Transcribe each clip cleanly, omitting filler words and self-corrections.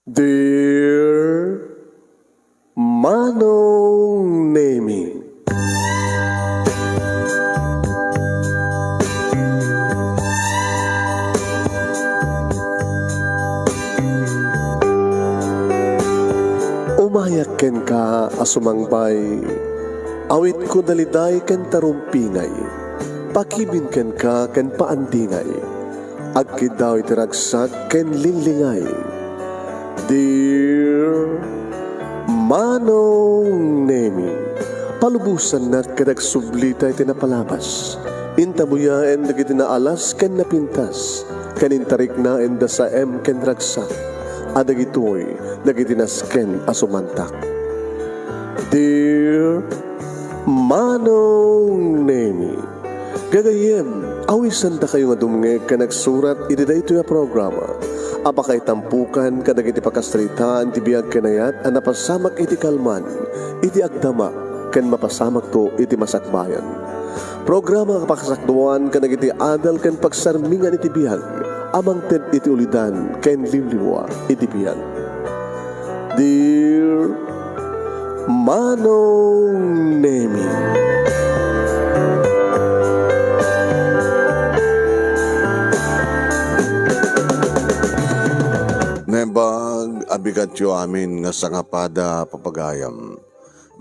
Dear Manong Nemi, umayak ken ka asumangbay, awit ko daliday ken tarumpinay, pakibin ken ka ken paandingay, agkid daw itiragsak ken linglingay. Dear Manong Nemi, palubusan na kadagsublita iti napalabas. Intabuya en dagiti naalas ken napintas, kanintarik na en da sa ken ragsak, adagitoy dagiti nasken asumantak. Dear Manong Nemi, gagayem, awisan ta kayo nga dumngeg ka nagsurat iti daytoy a programa. Apakay tampukan kadag iti pakastritaan ti biyag kanayat a napasamak iti kalman, iti agdama, ken mapasamak to iti masakbayan. Programa kapakasakduan kadag iti adal ken pagsarmingan iti biyag, amang ted iti ulidan ken limliwa iti biyag. Dear Manong Nemi, Nembag abigat yo amin nga sangapada papagayam.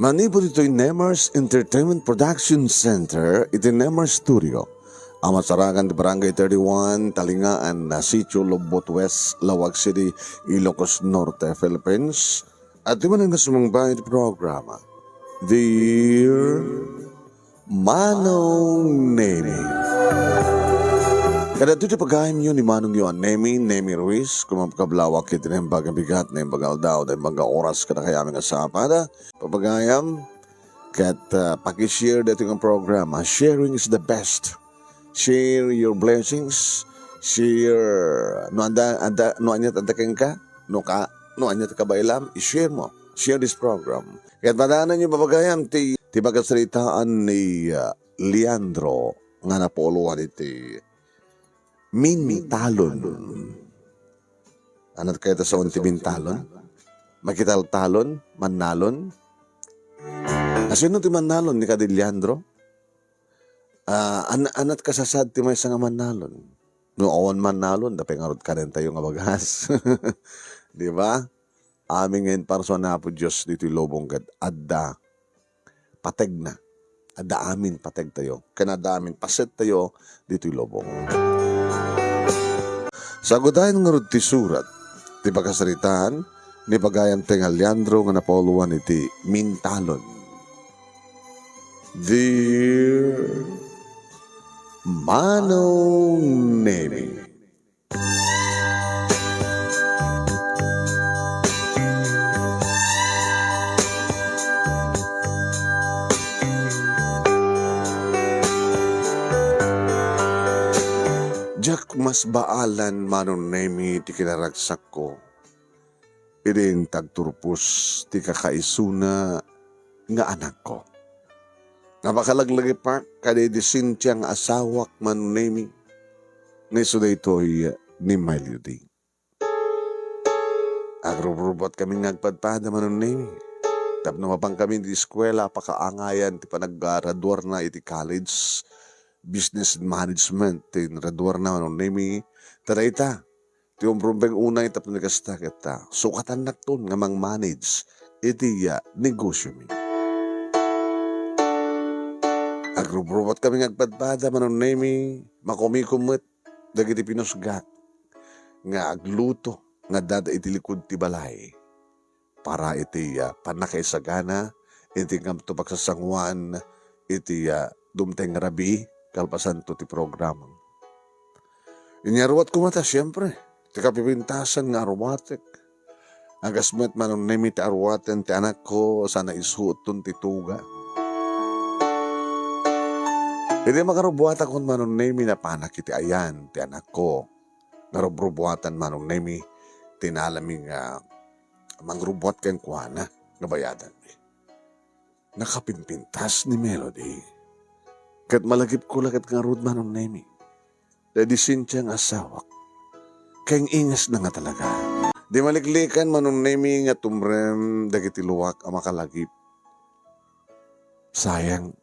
Manipod ito'y Nemars Entertainment Production Center, iti Nemars Studio. Ang masaragan di Barangay 31, Talingaan, Sitio Lobot West, Lawag City, Ilocos Norte, Philippines. At di man ang nasumangbay iti programa, Dear Manong Nemi. Kada ito pagkain yun ni Manong yun, Nemi Ruiz, kumapkablawak iti na yung bagang bigat, na yung bagal daw, na yung bagang oras kada kaya aming asapada. Papagayam, kat pakishare dito yung programa. Sharing is the best. Share your blessings. Share, no anyat andaking ka, no anyat ka ba ilam, i-share mo. Share this program. Kaya't madaanan yung papagayam, ti pagkasalitaan ni Leandro, nga napuluhan iti Mintalon. Anat kayo sa unti mintalon? Makital-talon? Manalon? Asino ti manalon ni Kadiliandro? Anat kasasad ti may nga manalon. No awan manalon, dapay nga rod ka rin tayo nga bagas. Di ba? Aming ngayon parso na po Diyos dito'y lobong gad. Adda pateg na. Adda amin pateg tayo. Kanada amin paset tayo dito'y lobong. Sagudayan nga rod ti surat, ti pagkasaritaan, ni pagayam tenga Leandro nga napoluan iti Mintalon. Dear Manong Nemi, Jack mas baalan Manong Nemi ti kinaragsak ko. Idin tagturpos ti kakaisuna nga anak ko. Napakalaglagi pa kadedisin tiyang asawak Manong Nemi. Nisuda ito'y ni Melody. Agrobot kami nagpadpada Manong Nemi. Tapno mapang kami di eskwela pakaangayan ti panaggraduar na iti college. Business management tin raduar na Manong Nemi tarayta ti umbrumbeng unay tapno ni kasta kita sukatan nakton nga mang manage iti negosyo mi. Agrobot kami ngagpadpada Manong Nemi makumikumot dagiti pinusgat nga agluto nga dada iti likod ti balay para iti panakaisagana iti kamto pagsasangwan iti dumteng rabi kalpasan to ti program. Inyarwat ko mata, siyempre. Ti kapipintasan nga arwatek. Agasmet Manong Nemi ti arwaten ti anak ko, sana isuot ti tuga. Hindi makarubuatan kon Manong Nemi na panak iti ayan ti anak ko. Narubuatan Manong Nemi, tinalaming mangrubuat ken kuana, nabayadan mi. Nakapimpintas ni Melody. Kat malagip ko lagat nga rod Manong Nemi. Dedisin tiyang asawak. Kayang ingas na nga talaga. Di maliklikan manong nemi nga tumrem dagiti luwak ang makalagip. Sayang,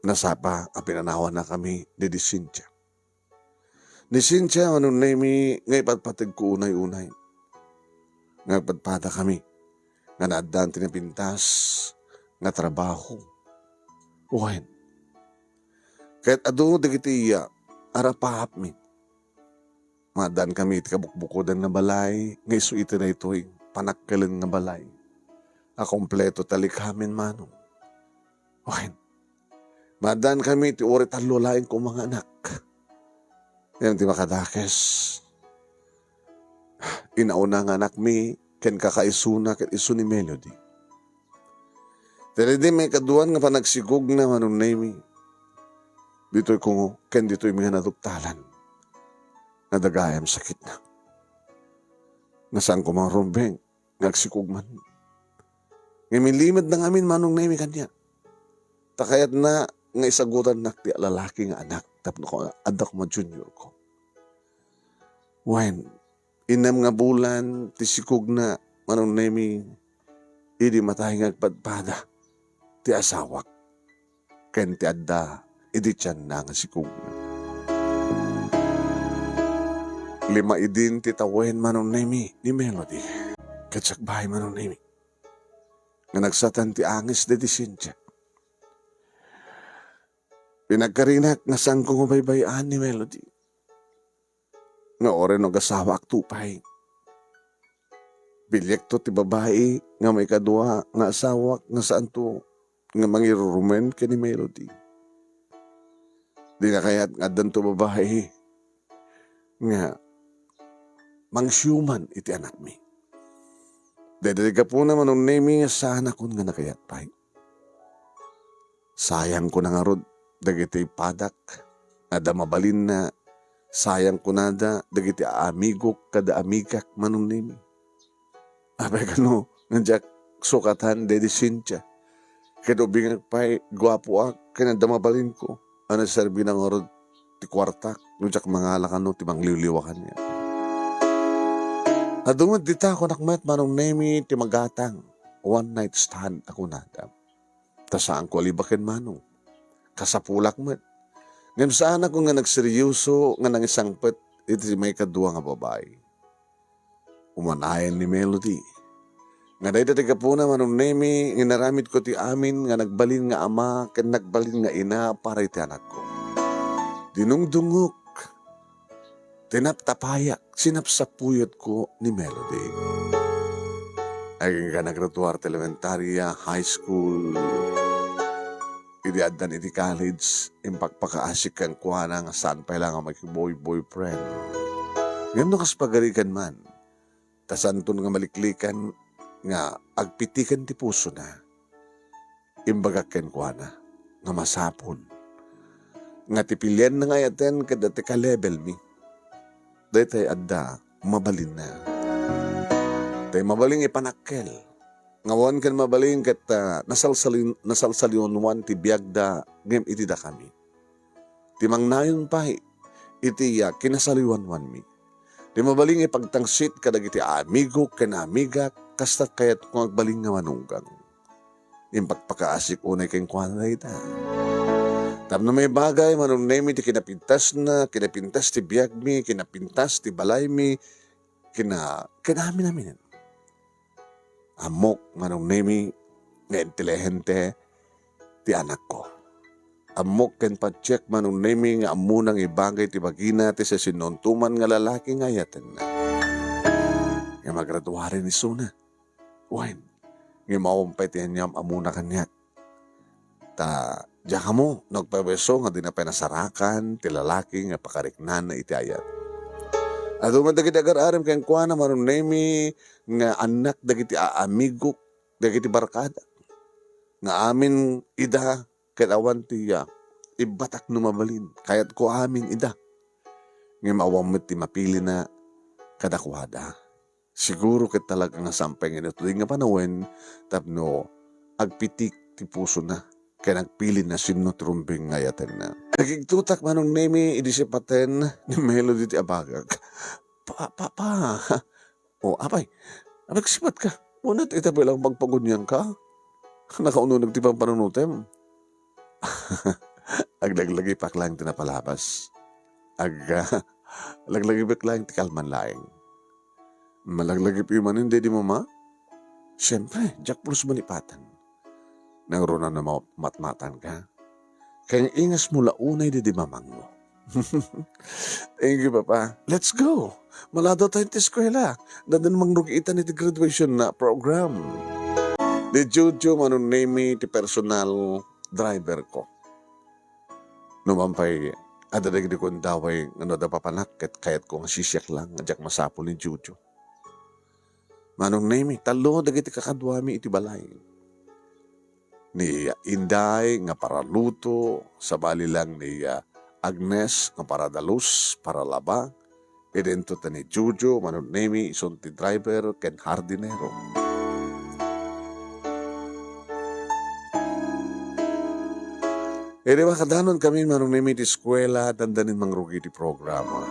nasapa ang pinanawan na kami ni Cynthia. Ni Cynthia manong nemi nga ipatpatid ko unay-unay. Nga ipatpada kami nga naaddan tinipintas nga trabaho. Uwain. Kahit ado dagiti iya, arapahap mi. Madan kami iti kabukbukodan nga balay, nga isu iti na ito'y panakkalan nga balay. A kompleto talikhamin manong. Uwain. Madan kami iti orit alulain ko mga anak. Yan ti makadakes. Inauna nga anak mi, ken kakaisuna ken isu ni Melody. Pero di may kaduan nga panagsigog na manong nemi. Dito'y kungo, ken dito'y mga naduktalan. Nadagayam sakit na. Nasaan ko mga rumbeng, nagsikog man. Ngimilimad na ngamin manong nemi kanya. Takayat na nga isagutan na ti lalaki nga anak. Tapno ko, adak mo junior ko. When, inam nga bulan, tisikog na, manong nemi, idi matay nga agpadpada, ti asawak, ken ti adda, idi tiyan na nga sikog na. 5 idin ti tawen manong nemi, ni Melody, katsakbahay manong nemi, nga nagsatan ti angis de di Cynthia. Pinagkarinak nga sang kong ubaybayan ni Melody. Nga oren o gasawa ak tupay. Bilyek to ti babae nga may kadwa nga asawak nga saan to nga mangirurumen ka ni Melody. Di na kaya't nga dan to babae nga mangsyuman iti anak mi. Dahil ka po naman ang nemi nga sana kun nga nakayat pay. Sayang ko na nga rod dagiti padak, ada mabalin na sayang kunada, dagiti amigo kada amigak manong nemi. Abay kano, nandiyak sukatan de Cynthia. Kaya bingag pa'y gwapo ak, kaya mabalin ko. Ano serbi ng orod ti kwartak, nandiyak mga alakano, ti mangliliwakan niya. Adungad dita ako nakmat manong nemi, ti magatang, one night stand ako nada. Tasaan ko alibakin manong. Kasapulak mo. Ngayon saan ako nga nagseryoso nga nangisangpet iti may kadwa nga babae. Umanayan ni Melody. Nga dahi dati ka po na manong nemi, inaramid ko ti amin nga nagbalin nga ama, ken nagbalin nga ina para iti anak ko. Dinungdungok, tinaptapayak, sinapsapuyot ko ni Melody. Ay ka nagratuar elementarya, high school, idi addan iti college, impagpakaasik kang kuha nga saan pa lang ang boyfriend. Ngayon kas pagarikan man, tasanton nga maliklikan nga agpitikan ti puso na, imbagak ken kuha na, nga masapon. Nga tipilyan na nga yaten kada ti ka-level mi. Dahil tayo adda, mabalin na. Tayo mabaling ipanakkel. Ngawan kan mabaling kat nasalsalyon ti biyagda ngem iti da kami. Timang nayon pa iti kinasaliwan mi. Ti mabaling ipagtangsit kadag iti amigo ken amiga kastat kayat kung agbaling nga manunggang. Impagpakaasik unay ken kuana ita. Tapno may bagay manong nemi ti kinapintas ti biyag mi, kinapintas ti balay mi, kinami namin. Amok manong nemi nga intelihente ti anak ko. Amok ken pacheck manong nemi nga amunang ibagay ti bagina ti sa sinontuman nga lalaki nga yaten na. Nga magraduari ni Suna. Uwain, nga maumpay ti hanyam amuna kanyak. Ta, diya ka mo, nagpabeso nga di na pinasarakan ti lalaki nga pakariknan na iti ayat. At umadagit agar-aram kayang kuha na manong nemi nga anak dagiti amigo, dagiti barkada. Nga amin ida, kaitawan tiya, ibatak numabalin, kayat ko amin ida. Nga maawamit ti mapili na kadakwada. Siguro ket talaga nga sampay nga ito. Di nga panawin, tapno, agpitik ti puso na. Kaya nagpili na sino trumbing ngayaten na. Nagigtutak manong nemi idisipaten ni Melody ti abagag. Pa, O, apay, nagsipat ka. Unat, itabi lang pagpagunyan ka. Nakaununag ti pang panunutem. Aglaglagi pa lang tinapalabas. Laglagi pa lang ti kalman laing. Malaglagi pa yung manin, di mama? Siyempre, Jack Plus manipatan. Nang runa na matmatan ka. Kaya ingas mo launay di mamang mo. Thank you, Papa. Let's go. Malado tayo ti eskwela. Dadan mangrugitan iti graduation na program. Di Jojo manunemi ti personal driver ko. Numampay, adadag di kong daway nga da papanak kayat ko nga sisyak lang nga jak masapol ni Jojo. Manunemi, talo dagiti kakadwami iti balay. Ni Inday nga para luto, sa bali lang ni Agnes nga para dalus, para laba. Idento ta ni Jojo, manunemi, isunti driver, ken hardinero. Ere makadanon kami manunemi ti eskwela, dandanin mangrugi ti programa.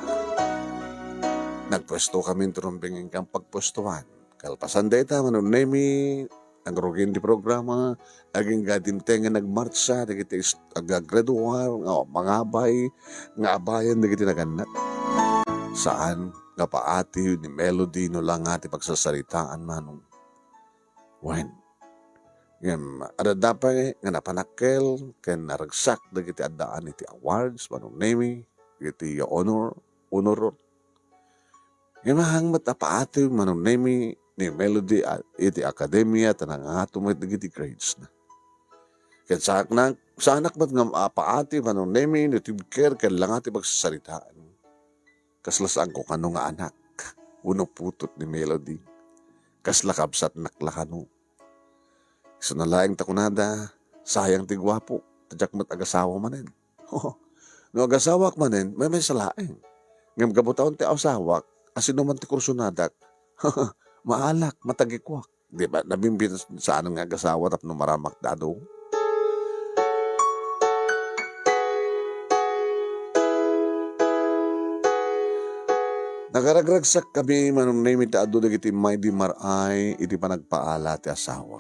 Nagpwesto kami turumbingin kang pagpwestuhan. Kalpasan data manunemi, ang rugin di programa, aging gadimtenga nagmarcha, dagiti agagraduar, mangabay, nga abayan, dagiti naganap. Saan, nga paati, ni Melody, no lang ati pagsasaritaan manong. When, ada dapat nga napanakkel, ken naragsak, dagiti adaan iti awards, manunemi, dagiti honor. Yan mahangmat na paati, manunemi, ni Melody at iti akademya, tanang nga tumit dagiti grades na. Ken sa anak mat nga paati, manunemi, nitibker, ken lang ati pagsasaritaan. Kaslasaan ko kano nga anak, uno putot ni Melody, kaslakabsat naklakano. So nalaing takunada, sayang ti gwapo, tadyak mat agasawa manen. No agasawak manen, may salaing. Ngam kabutaon ti asawak, asino man ti kursunadak, maalak, matagikwak. Di ba? Nabimbit sa anong nga agasawa tap no maramak dado. Nakaragragsak kami manunay mi taado dagiti may di maray iti panagpaala ti asawa.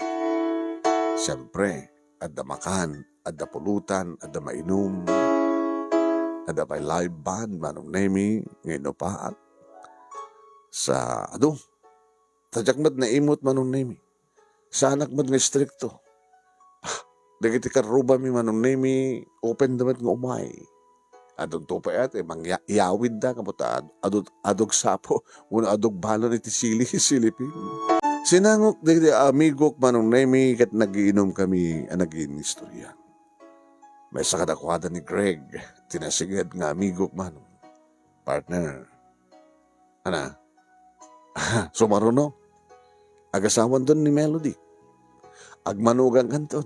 Siyempre, adda makan, adda pulutan, adda mainom, adda pa'y live band manunay mi ngayon paat. Sa tadyak na imot manunay mi. Sa anak mat nga strikto. Dagiti karuba mi manunay mi open damat nga umay. Adong tupay ate, mangyawid da, kaputa, adog sapo, muna adog balon iti silipin. Sinangok, di amigok manong nemi, kat nagiinom kami, naging istorya. May sakadakwada ni Greg, tinasigad nga amigok manong. Partner, sumaruno, agasawan doon ni Melody, agmanugang kanton,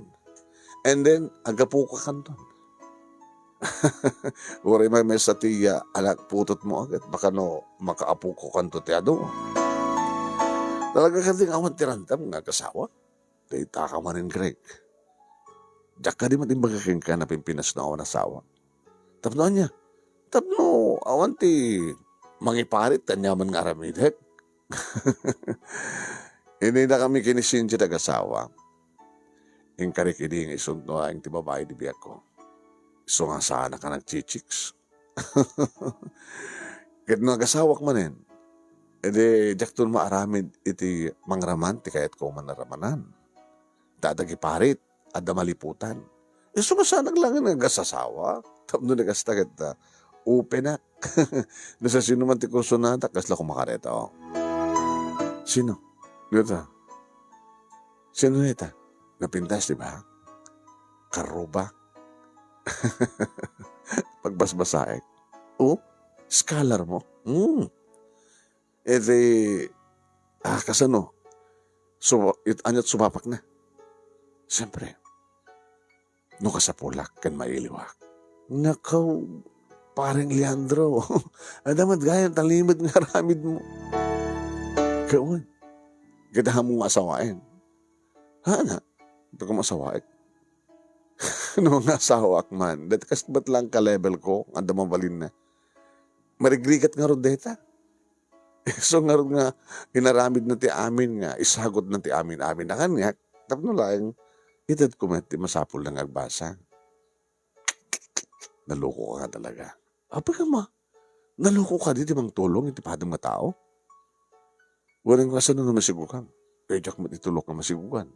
and then agapuka kanton. Uri may sa tiya, anak putot mo agad, baka no makaapo ko kanto tiyado. Talaga ka din awan tirantam nga kasawa. Dita ka manin Greg. Diyak ka di matimbagaking ka na pimpinas na awan asawa. Tapno niya. Tapno awan ti mangiparit tanyaman nga aramidhek. Hindi na kami kinisinti nag-asawa. Yung karikidi nga isunto ang ti babae di biyak ko. So nga sana ka nag-chichiks. Kahit nag-asawak manin, edi diyak maaramid iti mangraman ti kayat ko manaramanan. Dadagi parit, adda maliputan. So nga sana lang nag-asasawa. Tapno nag-astagat na, upenak. Nasa sino man ti kursunada, kasla kumakareta o. Sino? Dito. Sino nita? Napintas, di ba? Karuba. Pagbasbasaek. Scholar mo. Kasano? So, anyat sumapak na. Siyempre, no kasapulak kan mailiwak. Nakaw, parang Leandro. Adamat gaya, talimad nga ramid mo. Kawan, gadahan mong asawain. Hana, ito ka masawain. No nga asawak man. Dati kas ba't lang ka-level ko, ang damabalin na. Marigrigat nga rodeta. So nga inaramid na ti amin nga, isagot na ti amin na kanyak, tapno lang, itad kumet, ti masapul ng agbasa. Naloko ka talaga. Apa ka ma? Naloko ka di mang tulong, iti padang nga tao? Walang kasan na masigukan. Kaya mo itulok na masigukan.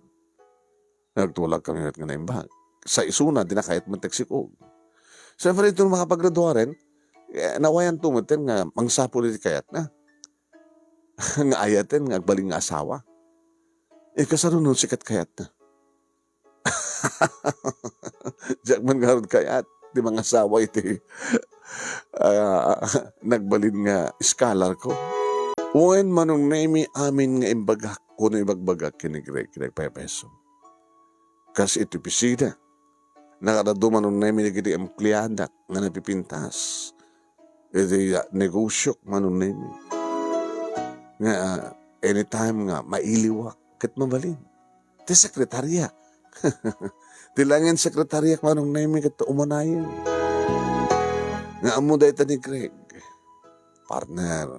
Nagtulak kami nga na imbag. Sa isuna, dinakayat mo teksikog. Siyempre itong mga paggraduaren, nawayan tumutin nga mangsapul iti kayat na. Nga ayatin, nga agbaling nga asawa. Kasarunod sikat kayat na. Diyak man garod kayat, di mga asawa iti nagbalin nga scholar ko. Uwen manong nemi amin nga imbagak, kuno ibagbagak kinigreg peso. Kasi iti pisida, nakadado manong nemi nagiti empleyada nga napipintas. Iti negosyo manong nemi. Nga anytime nga mailiwak kat mabalin. Ti sekretarya. Tilangin sekretarya manong nemi kat umanayan. Nga amo da ita ni Greg. Partner,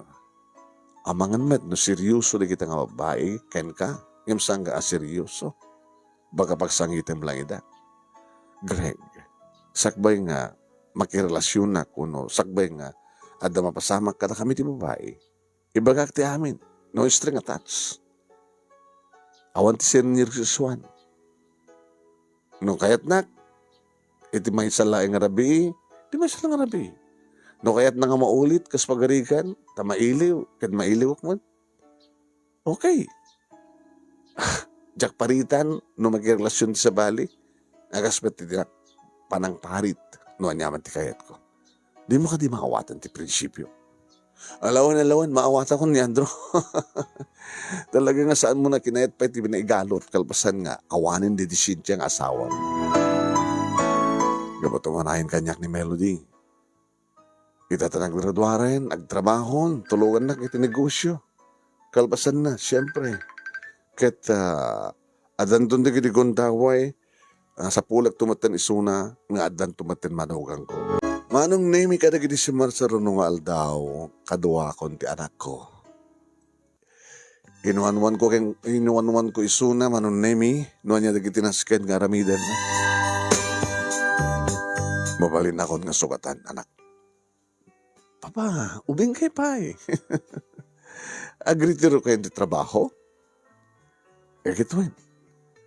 amangan met no seryoso di kita nga babae, ken ka, yung sangga seryoso. Baka pagsangitem lang ida. Greg, sakbay nga makirelasyon na kuno, sakbay nga adda mapasamak ka na kami ti babae. Ibagak ti amin, no string attached. Awan ti sinirisuan. No kayat nak, iti may salaing rabi, di may salang rabi. No kayat na nga maulit, kas pagarikan, ta mailiw, kat mailiw man. Okay. Jak paritan, no magrelasyon ti sa bali, agaspet ti panang parit, no anyaman ti kayat ko. Di mo ka di makawatan ti prinsipyo. Alawan, maawatan ko ni Andro. Talaga nga saan mo na kinayat pa iti binaigalot, kalpasan nga, awanin di Cynthia ang asawa mo. Gabat umanahin kanyak ni Melody. Kita ta naggraduaren, nagtrabahon, tulungan na iti negosyo. Kalpasan na, siyempre. Ket adan doon di kiti gondaway, sa pulag tumaten isuna, nga adan tumaten manugang ko. Manong nemi kada gidi si Marcelo nung aldaw, kadua kon ti anak ko. Inuanwan ko isuna, manong nemi, nuan niya dagiti nasken nga ramidan na. Mabalin akon nga sugatan, anak. Papa, ubing kay pay. Agritiro kayo di trabaho? Gituin.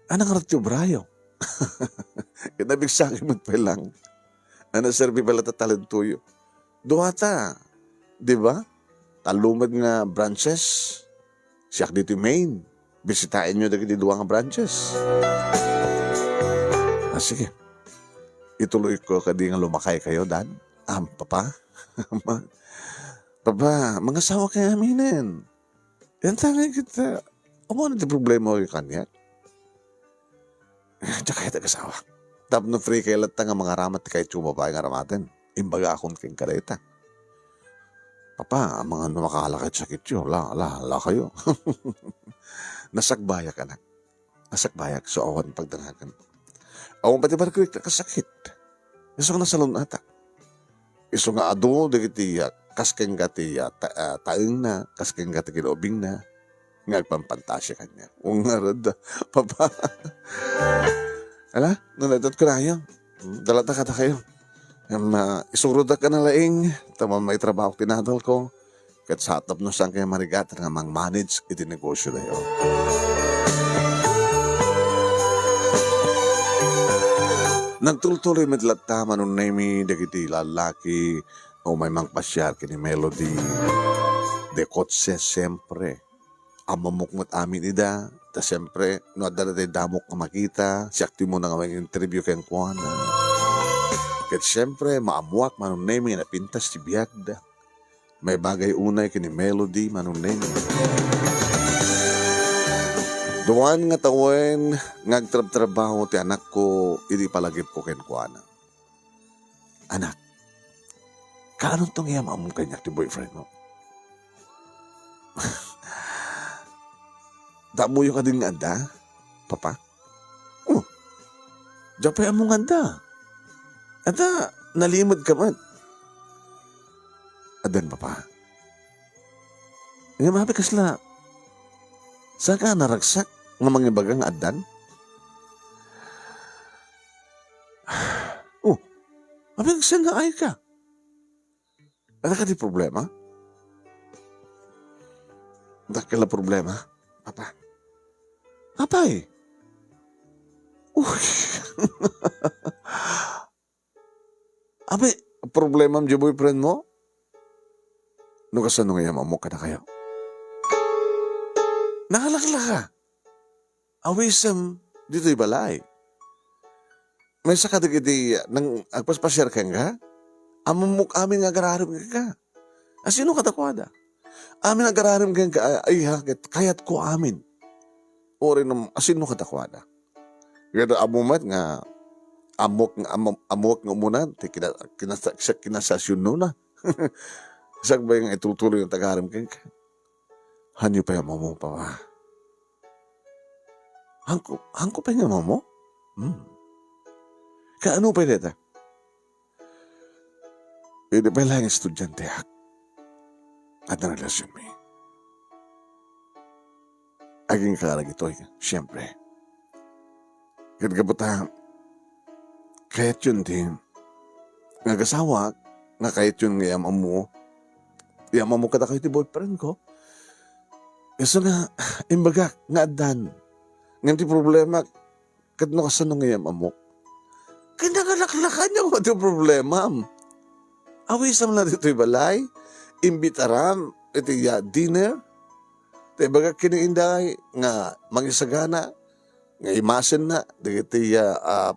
Anang ratyo brayo? Kinabig sa akin magpailang. Ano serbi pala talentuyo? Duwata. Di ba? Talumad nga branches. Siyak dito main. Bisitahin nyo dagiti duwa nga branches. Sige. Ituloy ko kadi nga lumakay kayo, Dan. Papa? Papa, mga sawa kaya aminin. Yan tangay kita. Ano na problema ko yung kanya? Tsaka yung tagasawa. Tap no free kay lahat nga mga ramat kay chumabay nga ramaten. Imbaga akong king kareta. Papa, mga makalakit sakit yun. La kayo. Nasakbayak anak. Nasakbayak. So awan pagdangagan. Awan pati barkrik na kasakit. Iso nga nasalon ata. Iso nga ado, dagiti kaskeng gati taeng na, kaskeng gati kinobing na. Ngagpampantasya kanya. Ungarad. Papa. Ala, nanadat ko na yun. Dalata ka na kayo. Isuruda ka na laing. Tama may trabaho tinadal ko. Kat sa atap no saan kayo marigat nga mang-manage iti negosyo na yun. Nagtuloy medlata manun nemi dagiti lalaki o may mangpasyar kini Melody. De kotse siyempre. Amamukmat amin ida. Ta siyempre, no adala tayo damok na makita. Siyakti mo na nga may interview kayang kuwana. Kat siyempre, maamuak manun nemi na pintas si Biagda. May bagay unay kini Melody manun nemi. Duwan nga tawen, ngagtrab-trabaho ti anak ko, hindi palagip ko ken kuwana. Anak, kaano tong iyam among kanyak ti boyfriend mo? Damuyo ka din nga anda, papa? Oh, Japay among anda. Anda, nalimod ka man. Adan, papa. Nga mabi kasla, sa ka naragsak nga mga bagang adan? Oh, mabi kasla nga ay ka. Ano ka di problema? Dakala problema, papa. Apay? Uy. Abe, problema mo boyfriend mo? No kasano nga mo ka na kayo? Nakalakla ka. Awisam, dito'y balay. May sakadigidi nang agpaspasyar ka nga? Amumuk amin nga gararim ka. Asino katakwada? Amin nga gararim ka ay hakit, kayat ko amin. O rin asino katakwada? Kaya amumat nga, amok nga muna, kinasasyon na. Isang ba yung itutuloy yung tagarim ka? Hanyo pa yung mamo pa ba? Hangko pa yung mamo? Kaano pa yun? Hindi pa lang estudyante hak. At ang relasyon mo. Aging karag ito, siyempre. Kahit kabuta, kahit yun din, nagasawa, nga kahit yun yaman mo kada kayo ti boyfriend ko. Kasi nga, imbaga, nga adan. Nga ti problema, kat no kasano nga yaman mo. Kaya nagalaklakan niya ko ti problema. Awisam na dito'y balay, imbitaram, iti dinner, iti baga kiniinday, nga mangisagana, nga imasin na, iti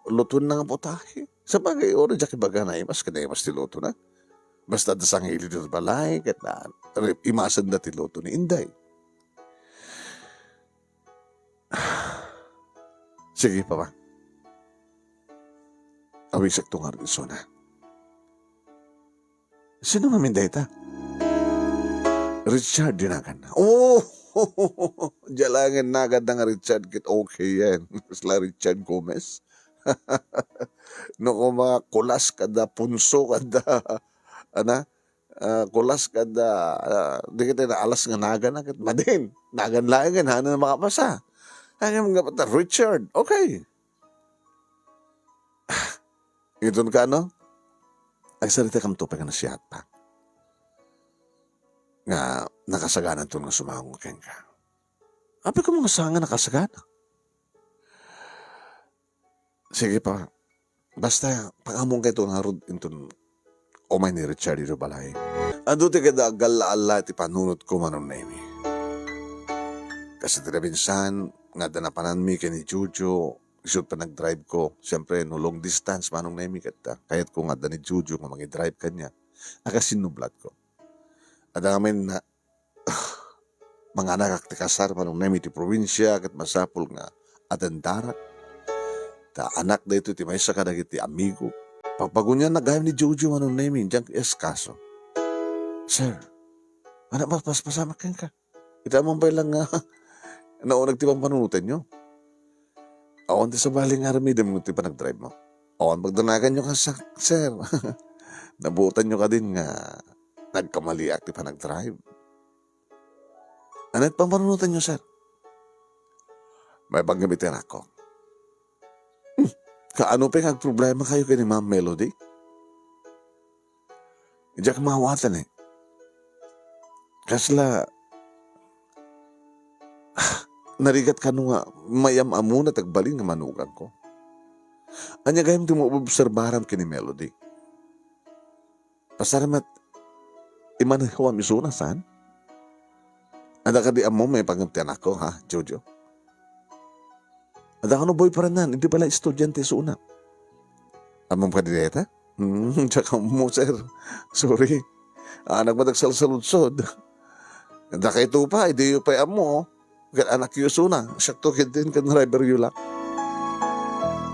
luton na nga putahe. Sa bagay, oras dyan kibaga na imas, kada imas ti luto na. Basta dasang hili dito balay, kaya imasin na ti luto ni Inday. Sige pa ba? Awisak itong artiso na. Sino maminday ta? Richard dinagan na. Oh! Jalangan na agad nga Richard kit okay yan. Sila Richard Gomez. No ko mga kulas kada punso kada kulas kada di kita na alas nga nagan na kit madin. Nagan lang yan hana na makapasa. Ano mga pata Richard. Okay. Ito ka no? Agsalita kam to pa ka na siya pa. Nga nakasaganan to nga sumahong ka. Api ko mga sanga nakasagana. Sige pa. Basta, pangamong kayo nga rod intun umay ni Richard ito balay. Ando ti kada gala-ala ti panunot ko manong naimi. Kasi tinabinsan, nga danapanan mi kay ni Jojo, isod pa nag-drive ko. Siyempre, no long distance manong naimi kata. Kahit ko nga ni Jojo nga mag-drive kanya, akasinublat ko. At amin na, mga anak ti kasar manong naimi ti probinsya, kat masapul nga atendarak. Ta anak da ito ti may sa kadagiti amigo. Pagpagunya nagayam ni Jojo manong naimi, diyang eskaso. Sir, anak paspasamak ka. Ita mo ba lang nga, naunag ti pang panunutan nyo. Awan ti sa baling aramidam mo ti pa nag-drive mo. Awan magdanagan nyo ka sa, sir. Nabutan nyo ka din nga, nagkamaliak ti pa nag-drive. Ano pang panunutan nyo, sir? May panggamitin ako. Kaano pa yung problema kayo kay ni Ma'am Melody? Diyan ka mahawatan eh. Kasla, narigat ka nung mayam amo na tagbaling nga manugang ko. Anya gayam di mo obserbaram kini Melody. Pasaramat, imanahawa misuna saan? Ada ka di amo may pagamtian ako ha, Jojo? Ada ka no boyfriend nan, hindi pala estudyante sa una. Amang ka direta? Tsaka mo, sir. Sorry. Nagmatagsalsaludsod. Da kay ito pa, hindi yung pa amo. Anak yung suna. Sakto kitin ka na driver yung lang.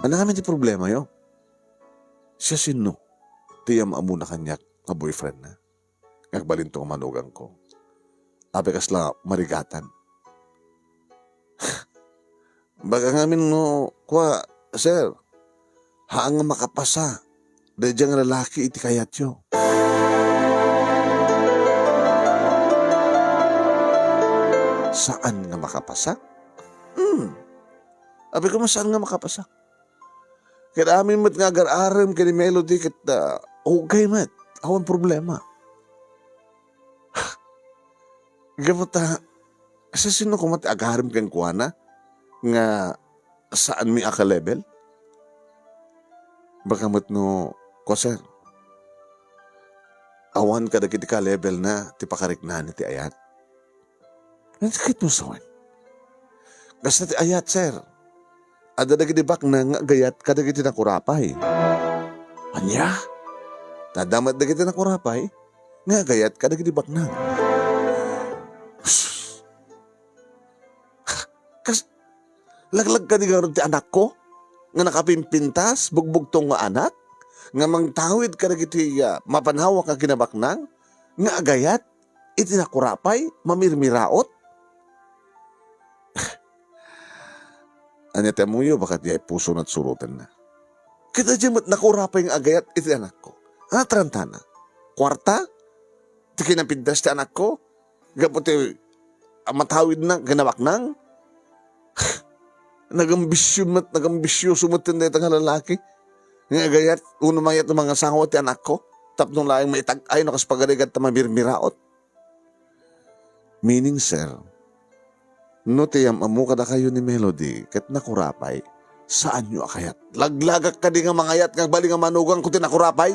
Ano kami di problema yo? Siya sino? Tiyam amo na kanyak nga boyfriend na. Ngagbalin to manugang ko. Ape kasla marigatan. Baga ngamin no, kwa, sir, haang makapasa, dahil diyang lalaki iti kayat yo. Saan nga makapasak? Abi ko saan nga makapasak? Kaya amin mat nga agar-aram kini Melody kat okay mat. Awan problema. Gapata, sa sino ko mat agaram kang kuana nga saan mi aka level? Baka mat no, ko sir, awan ka dagiti ka level na ti pakarik na ni ti ayat. Nantikit mo sawan. Basta ti ayat sir, ada dagiti bak na nga gayat kadagiti na kurapay. Anya? Tadamat dagiti na kurapay, nga gayat kadagiti bak na. Kas, laglag ka di ti anak ko? Nga nakapimpintas, bugbugtong nga anak? Nga mangtawid ka dagiti mapanhawak nga kinabaknang? Nga agayat? Iti nakurapay? Mamirmiraot? Anya temuyo baka di ay puso na't surutan na. Kita dyan mat nakurapay nga agayat iti anak ko. Trantana? Kwarta? Ti kinampintas ti anak ko? Gaputi matawid na kinabaknang? Nagambisyoso mo tinday nga lalaki. Nga gayat, uno mayat ng mga sangaw at anak ko. Tapnong laing maitag-ay no kas pagaligat na mamirmiraot. Meaning, sir, no tiyam amu kada kayo ni Melody, kat nakurapay, saan nyo akayat? Laglagak ka di nga mangayat, nga bali nga manugang ko tinakurapay?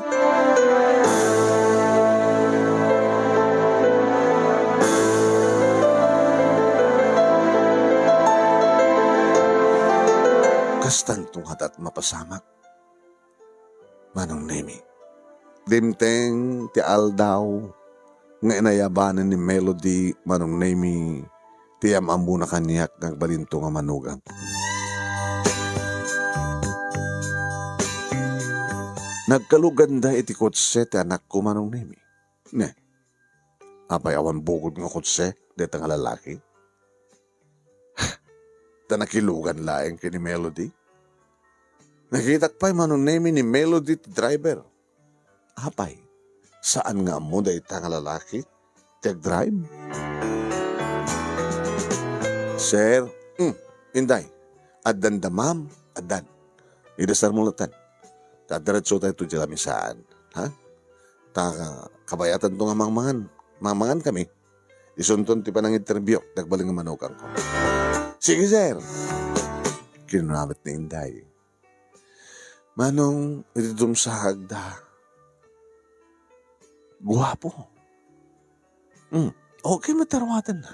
Kastang tunghat at mapasamak. Manong Nemi, dimteng ti aldaw, nga inayabanan ni Melody, Manong Nemi, tiyam ambu na kanyak ng balinto nga manugang. Nagkaluganda iti kotse ti anak ko, Manong Nemi. Ne, apay awan bugod nga kotse, deta nga lalaki. Tanakilugan laeng kini Melody. Nakitak pa'y Manong Nemi ni Melody ti driver. Apay, saan nga mo da ita nga lalaki? Tag-drive? Sir, inday, adan da ma'am, adan. Idasar mo latan. Tadiretso tayo ito dyan saan. Ha? Kabayatan to nga mangmangan. Mangmangan kami. Isunton ti pa ng interview. Nagbaling nga manukang ko. Sige, sir. Kinunamit ni inday. Manong, itidum sa hagda. Guwapo. Okay, matarwatan na.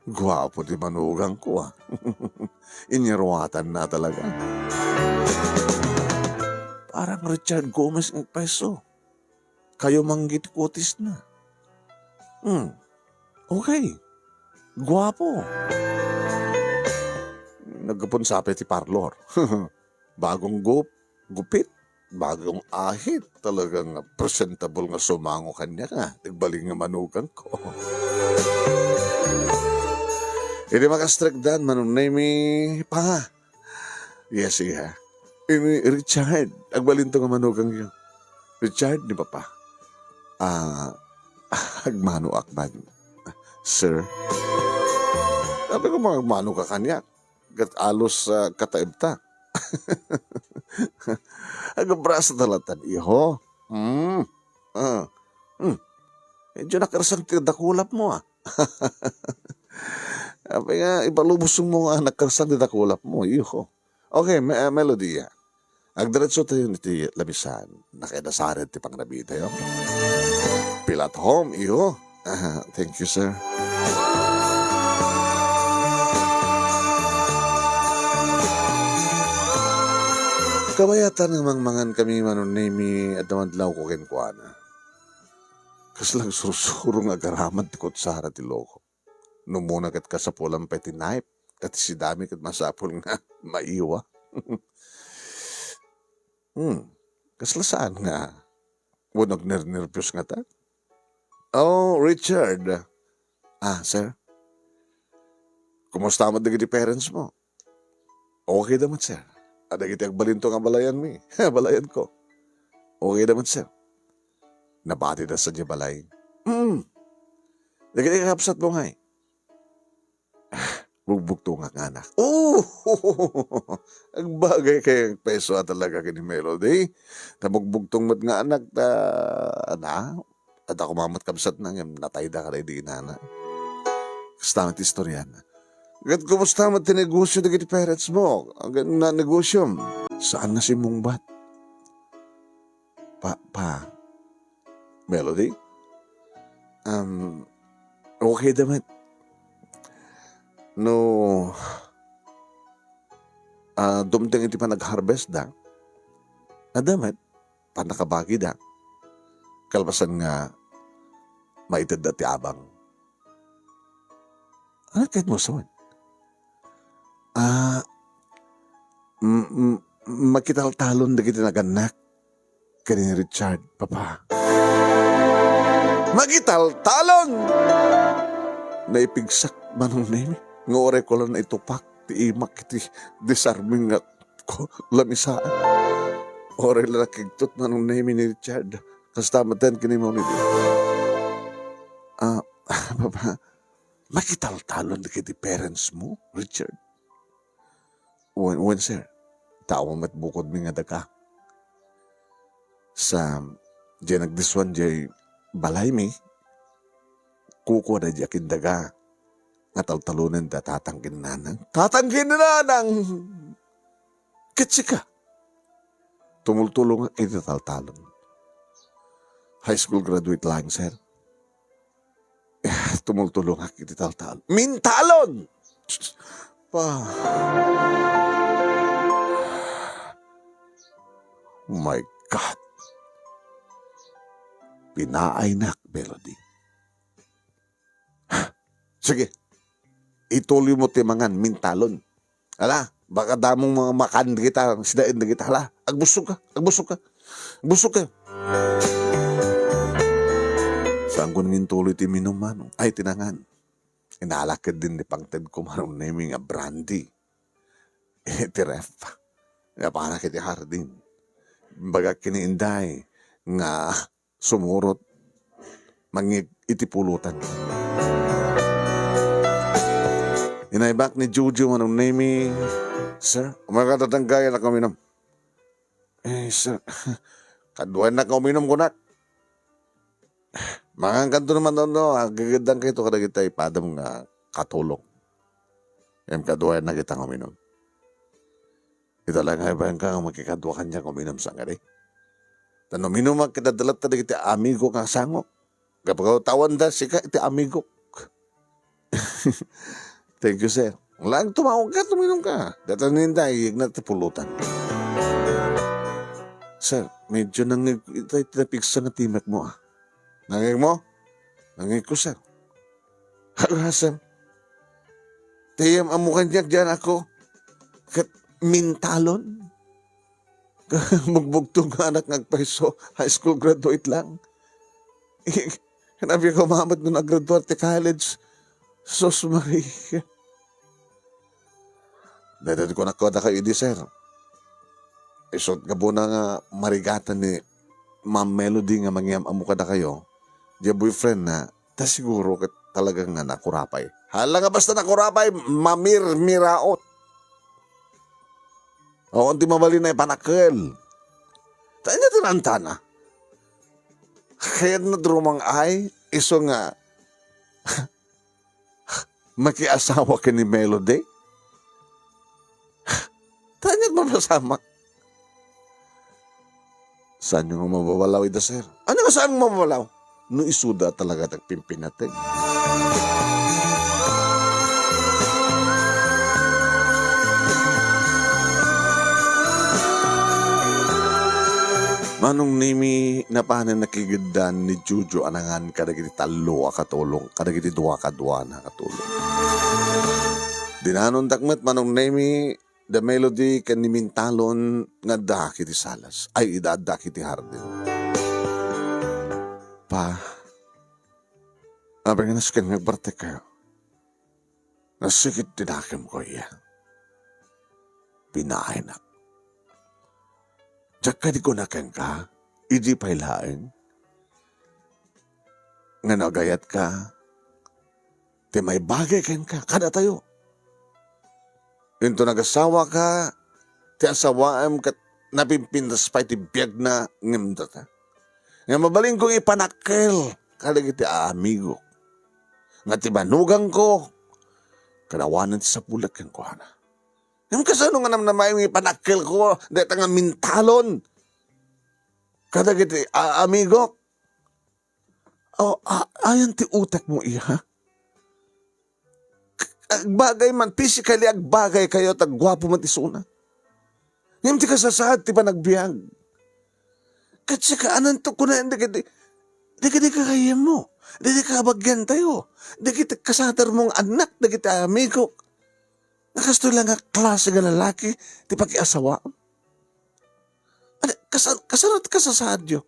Guwapo di manugang ko Inyarwatan na talaga. Parang Richard Gomez ng peso. Kayo manggit kutis na. Okay. Guwapo. Nagkapon sapi ti parlor. Bagong gupit. Bagong ahit. Talagang presentable nga sumango kanya nga. Nagbaling nga manugang ko. Hindi makastragdan, Manong Nemi pa. Yes, iya. Ini Richard. Agbalinto nga manugang yun. Richard, di ba pa? Agmano akman. Sir. Sabi ko magmano ka kanya. Gat alos kataibta. Agabrasa talatan. Iho. Medyo nakarasang dakulap mo Sabi nga, ibalubusong mo nga nakarasang dakulap mo. Iho. Okay, Melody. Agdiretso tayo niti labisan. Nakaidasarin ti pangrabi tayo. Pilat home, iho. Thank you, sir. Kabayatan ng mangmangan kami Manong Nemi at namadlaw ko kenkuana. Kaslang surusurong agaraman ti kutsara ti loko. Numuna kat kasapulang peti naip at si dami kat masapul nga maiwa. Kaslasaan nga. Wanog nervyos nga ta. Oh, Richard. Sir. Kumusta mo dagi parents mo? Okay naman, sir. Ada kita agbalinto nga balayan mi. Balayan ko. Okay naman, sir. Nabati na sa niya balay. Dagiti kapsat mo ngay. Bugbugto nga anak. Oh! Ang bagay kayang peso talaga kini Melody. Tabugbugtong mat nga anak na. At ako mamat kapsat na nga. Natay da ka na di inana. Kasta mat istorya na. Gat kumusta mat tinegosyo dagiti parents mo? Ang na negosyo. Saan na si Mungbat? Pa. Melody? Okay daman. No, dumteng iti pa nag-harvest da, adamat, panakabagi da, kalpasan nga, maitad da ti abang. Ano kahit mo sawan? Makitaltalon da kita naganak, kani Richard, papa. Makitaltalon! Naipigsak manong nemi. Nga ore ko lang na itupak, ti imak, ti disarming nga ko lamisaan. Ore lang nakigtot manong nemi ni Richard. Kasta matan kini mo nito. Papa, makitaltalon na kiti parents mo, Richard. When sir, tao matbukod mi nga daka. Sa, diyan nagdiswan diyan balay mi, kuko na diyan kindaga. Nga taltalunan da tatangkin nanang. Tatangkin na nanang! Kitsi ka. Tumultulong nga iti taltalon. High school graduate lang, sir. Tumultulong nga iti taltalon. Mintalon! Pa. Oh my God. Pinaaynak, Melody. Sige. Ituloy mo timangan, mintalon. Ala, baka damong mga makan kita, sidain na kita. Ala, agbusog ka. Saan ko nangin tuloy ti minom manong? Ay, tinangan. Inalakad din ni pangted ko manong naming nga brandy. Ti ref. Nga para kiti hardin. Baga kiniinday nga sumurot mangig itipulutan. Inaibak ni Juju manong name sir, umakatatanggayan na kami nam. Sir, kaduan na uminom ko na. Mga kanto naman no, gagandang kayo kada kita ipadam nga katulong. Em kaduan na kita uminom. Ito lang ay ba ka makikadwa kanya uminom sa ngari. Tanong uminom kita dalat na kita amigo nga sangok. Kapag tawan da, sika iti amigo. Thank you, sir. Lang tumawag ka, tuminom ka. Datanin tayo, ignat na pulutan. Sir, medyo tinapigsa na timek mo. Nangig mo? Nangig ko, sir. Hagasam. Tiyam amukan niya dyan ako. Kat mintalon. Magbugtong anak ngagpaiso. High school graduate lang. Hanabi ko mamad nung nag-graduate college. Sos Maria. Dahil ko nakoda kayo di, sir. Isot ka po na nga marigatan ni Ma'am Melody nga mangyam amuka na kayo. Di boyfriend na, ta siguro ka talagang nga nakurapay. Hala nga basta nakurapay, miraot. O, hindi mamali na ipanakil. Tayo niya tinanta na. Kaya na drumang ay, iso nga, makiasawa ka ni Melody? Tanya't mapasama. Saan yung mabawalaw ida, sir? Ano nga saan mabawalaw? No isuda talaga tagpimpin natin. Manong nimi na pahanan nakigidan ni Juju anangan kadagiti talo katulong, kadagiti duwa kadwa na katulong. Dinanon takmet manong nimi the melody kan nimintalon nga daki ti salas. Ay idadaki ti hardin. Pa, abang nasken nagbarte kayo. Nasikit tinakim ko iya. Pinainak. Tsaka di ko nakan ka, idi pailaeng. Nga nagayat ka, Ti may bagay ken ka, kada tayo. Into nagasawa ka, ti asawaam kat napimpindas pa ti biyag na ngimda ta. Nga mabaling kong ipanakkel, kada iti amigo. Nga ti banugang ko, kanawanan ti sa pulag ken ko na. Yung kasano nga naman na may ipanakkel ko, dahil nga mintalon. Kada iti amigo. Ayan ti utak mo iya. Agbagay man, physically agbagay kayo, taggwapo man ti suna. Ngayon ti kasasad, ti pa nagbiag. Kasi ka, anan to ko na, di ka kaya mo. Di ka bagyan tayo. Di kita kasatar mong anak, di kita amigo. Nakasto lang nga klase nga lalaki, ti pag-iasawa. Kasarot kasasadyo.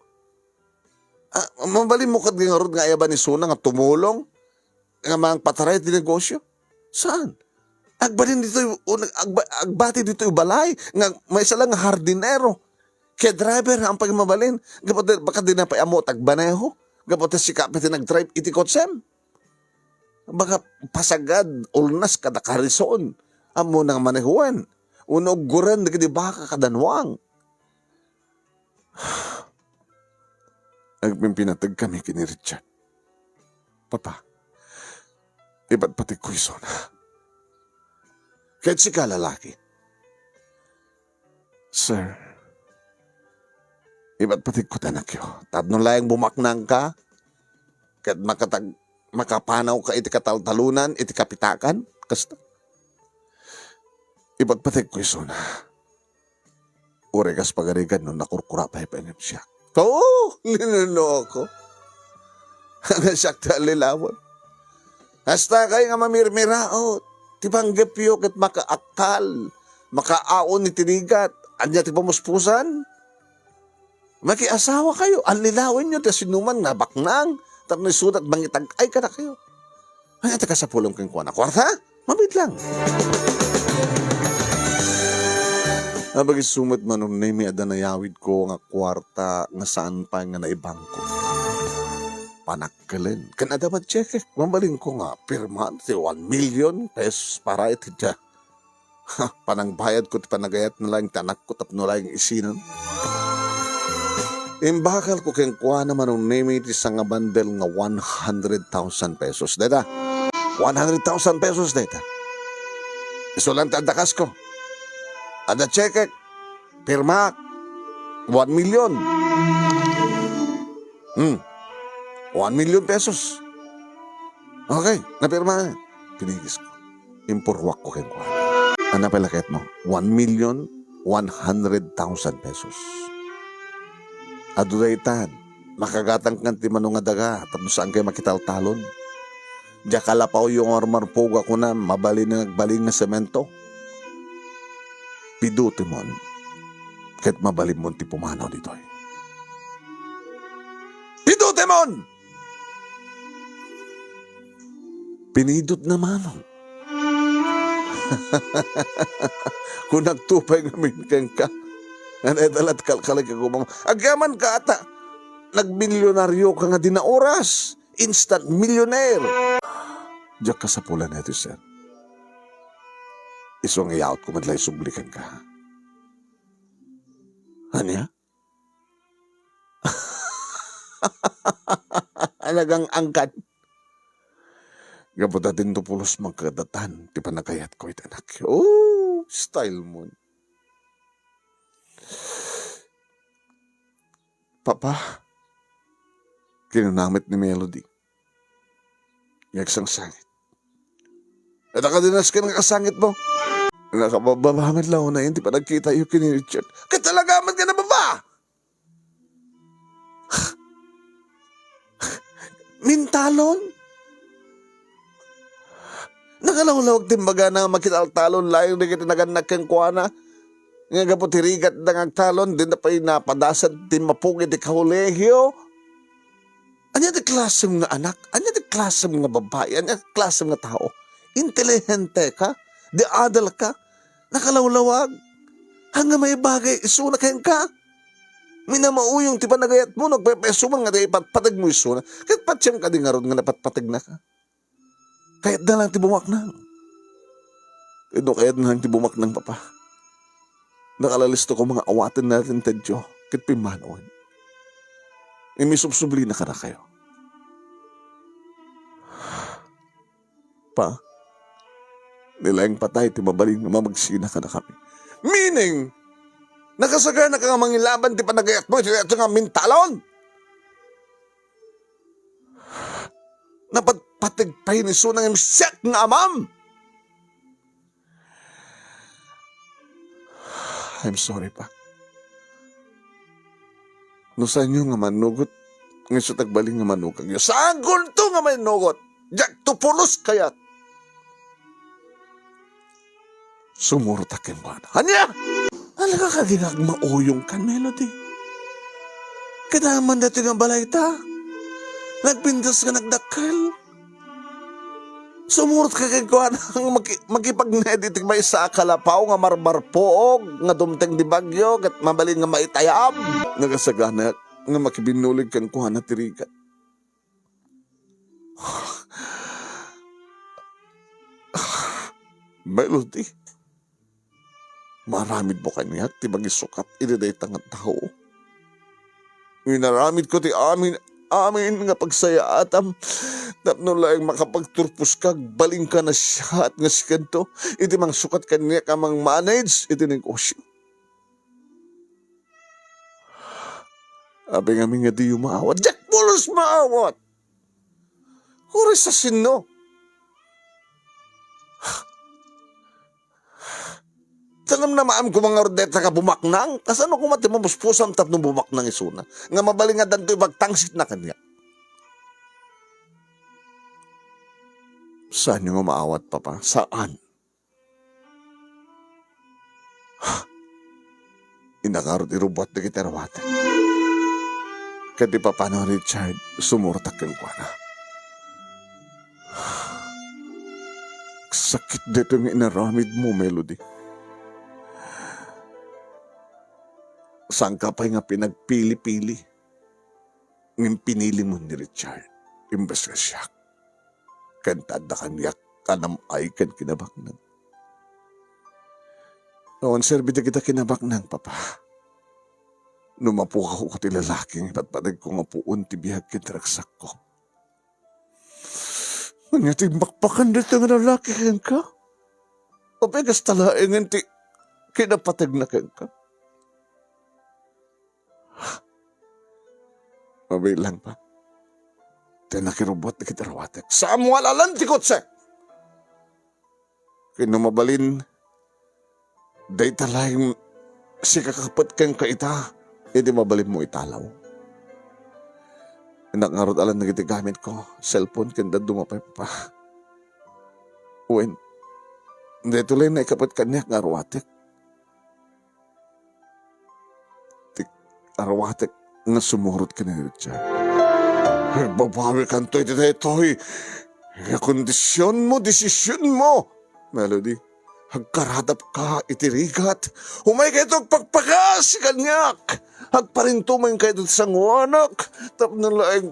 Mabalin mo kat nga rod nga ayaban ni Suna nga tumulong, nga mga pataray ti negosyo. Saan? Agbati dito yung balay, nga may isa lang hardinero. Kaya driver ang pagmabalin, gapote baka di na pa amo tagbaneho, gapote si kapit nag-drive iti kotsem. Baka pasagad, ulnas kada karison, amo nang manehuan, unog guran, di baka kadanwang. Nagpimpinatag kami kini Richard. Papa, iba't pati ko iso na. Kahit si ka lalaki. Sir, iba't pati ko tanak yo. Tapno layang bumaknang ka, kahit makapanaw ka iti kataltalunan, iti kapitakan, kasta. Iba't pati ko iso na. Uregas pagarigan nung nakurkura pa ipainip siya. Oo, linuno ako. Hanggang siya talilawon. Hasta kayo nga mamirmiraot. Tibanggap yo kat makaakal. Makaaon ni tinigat. Anya ti pamuspusan. Makiasawa kayo. Anlilawin nyo. Tapos sinuman nga baknang. Tapos nisudat bangitag. Ay ka na kayo. Ay ata ka sa pulong kong kuwan. Kwarta? Mabit lang. Abagi sumit man nung name adanayawid ko nga kwarta nga saan pa nga naibangko. Panakkalin. Kan dapat check. Mambaling ko nga pirma ti 1 million pesos para iti dya. Panang bayad ko ti panagayat na lang tanak ko tapno lang isinan. Imbakal ko keng kuha naman nung name iti sa nga bandel nga 100,000 pesos. Deta. 100,000 pesos deta. Iso lang tadakas ko. Ada check, pirma, 1 million. 1 million pesos. Okay, napirma. Pinigis ko. Impurwak ko keng kuha. Ano palakit mo? 1,100,000 pesos. Adudaytan, makagatang kanti manong adaga, tapos saan kayo makitaltalon? Diya kalapaw yung armarpog ako na mabali na nagbaling na semento. Piduti mo, kahit mabalim mo ti pumanaw dito. Piduti mo! Pinidot naman. Kung nagtupay ngamin kang ka, nanetalat kalkalag ako mama. Agaman ka ata, nagmilyonaryo ka nga din na oras. Instant millionaire. Diyak ka sa pula na ito, sir. Isong i-out ko madlay sublikan ka. Anya? Alagang angkat. Gaputa din to pulos magkadatan. Di pa nakayat ko itanak. Oh, style mo. Papa, kinunamit ni Melody. Yagsang sangit. At akadinas ka ng kasangit mo. Nakababahamad lang na yun, di pa nagkita yung kini Richard. Katalagaman ka na baba! Mintalon? Nakalawlawag din baga na makitaltalon layo na kita naganak kang kuwana. Nga gapo tirigat na ngagtalon, din na pa'y napadasad din mapugit di kahulegyo. Anya di klaseng nga anak, anya di klaseng nga babae, anya di klaseng nga tao. Intelihente ka, di adal ka, nakalawlawag. Hanga may bagay, isuna kayan ka. Minamauyong ti panagayat mo, nagpepeso man nga di ipatpatag mo isuna. Kahit patsiyam ka di nga ron nga napatpatag na ka. Kahit na lang ti bumaknang. Kahit na lang ti bumaknang, Papa. Nakalalisto ko mga awatin natin, Tedyo. Kit pimanoon. Imisubsubli na ka na kayo. Pa, nilayang patay, ti mabaling na mamagsina ka na kami. Meaning, nakasagana ka nga mangilaban, ti panagayat mo, ito nga mintalon. Napatpatigpay ni Sunang imsyak nga amam. I'm sorry, Pa. No sa inyo nga manugot, nga sa tagbaling nga manukag nyo. Saan gulto nga manugot? Diyak tupulos kayat. Sumurtakin mo na. Hanya! Alaga ka din ang mauyong kan, Melody. Kadaman dati ng balay ta. Nagpindas ka nagdakal. Sumurot ka kay kuhan ang magkipag-neditig may sa kalapaw nga marmarpoog nga dumteng di bagyo kat mabalin nga maitayab. Nagasagana nga makibinulig kang kuhan na tirikat. Melody, maramid mo kanya ti magisukat iniday tangat tao. Minaramid ko ti amin nga pagsaya atam. Tapno lang makapagturpos kag baling ka na siya at nga si kanto. Iti mang sukat kanya ka mang manage iti negosyo. Abi nga nga di maawat. Jack Pulos maawat! Kuri sa sino? Tanam na maam ko mga ordeta ka bumaknang. Kasano ko mati mamuspusam tapno bumaknang isuna. Nga mabaling nga danto'y bagtangsit na kanya. Saan yung maawat, Papa? Saan? Inakarot irubot na kitarawatan. Kadi pa paano, Richard, sumurtak yung kuwana. Sakit dito yung inaramid mo, Melody. Saan ka pa nga pinagpili-pili? Ng pinili mo ni Richard. Imbes ka siya. Kantad na kanyak kanam ay kan kinabaknang. Noon, sir, bida kita kinabaknang, Papa. Numapuka ko ti lalaking patpadag ko nga puun ti bihag kitraksak ko. Manyating bakbakan dito nga lalaki kang ka. O pegas talaengan ti kinapatag na kang ka. Mabay lang, Pa. Nakirubot na kitarawatek. Saan mo alalan, tikotse? Kinumabalin, day talayang si kakapat kang kaita, hindi mabalin mo italaw. Nakangarot alam na gamit ko, cellphone, kanda dumapay pa. Uwin, hindi tuloy na ikapat kanya ng arwatek. Arwatek na sumurot ka na Richard. Babawi ka nito'y tineto'y. Kondisyon mo, desisyon mo. Melody, hagkaradap ka, itirigat. Humay kayo itong pagpakas, kanyak. Hagparintuman kayo ito sa nguanak. Tap na lang,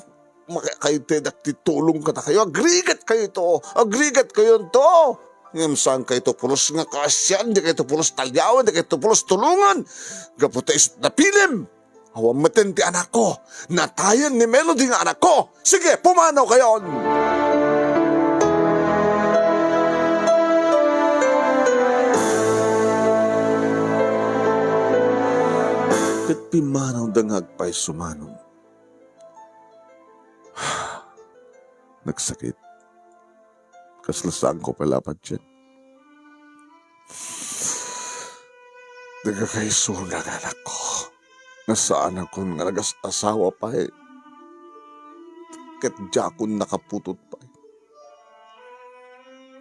kayo tedak titulong ka na kayo. Agrigat kayo ito. Agrigat kayo ito. Ngayon saan kayo ito pulos nga kasyan, di kayo ito pulos talyawan, di kayo ito pulos tulungan. Gaputa isot na pilim. Awang matin ti anak ko. Natayan ni Melody nga anak ko. Sige, pumanaw kayo. Kat pimanaw dangag pa'y sumanong. Nagsakit. Kaslasaan ko palapat dyan. Nagkakaisunan anak ko. Nasaan ako nga nag-asawa pa eh. Kat jakon nakaputot pa eh.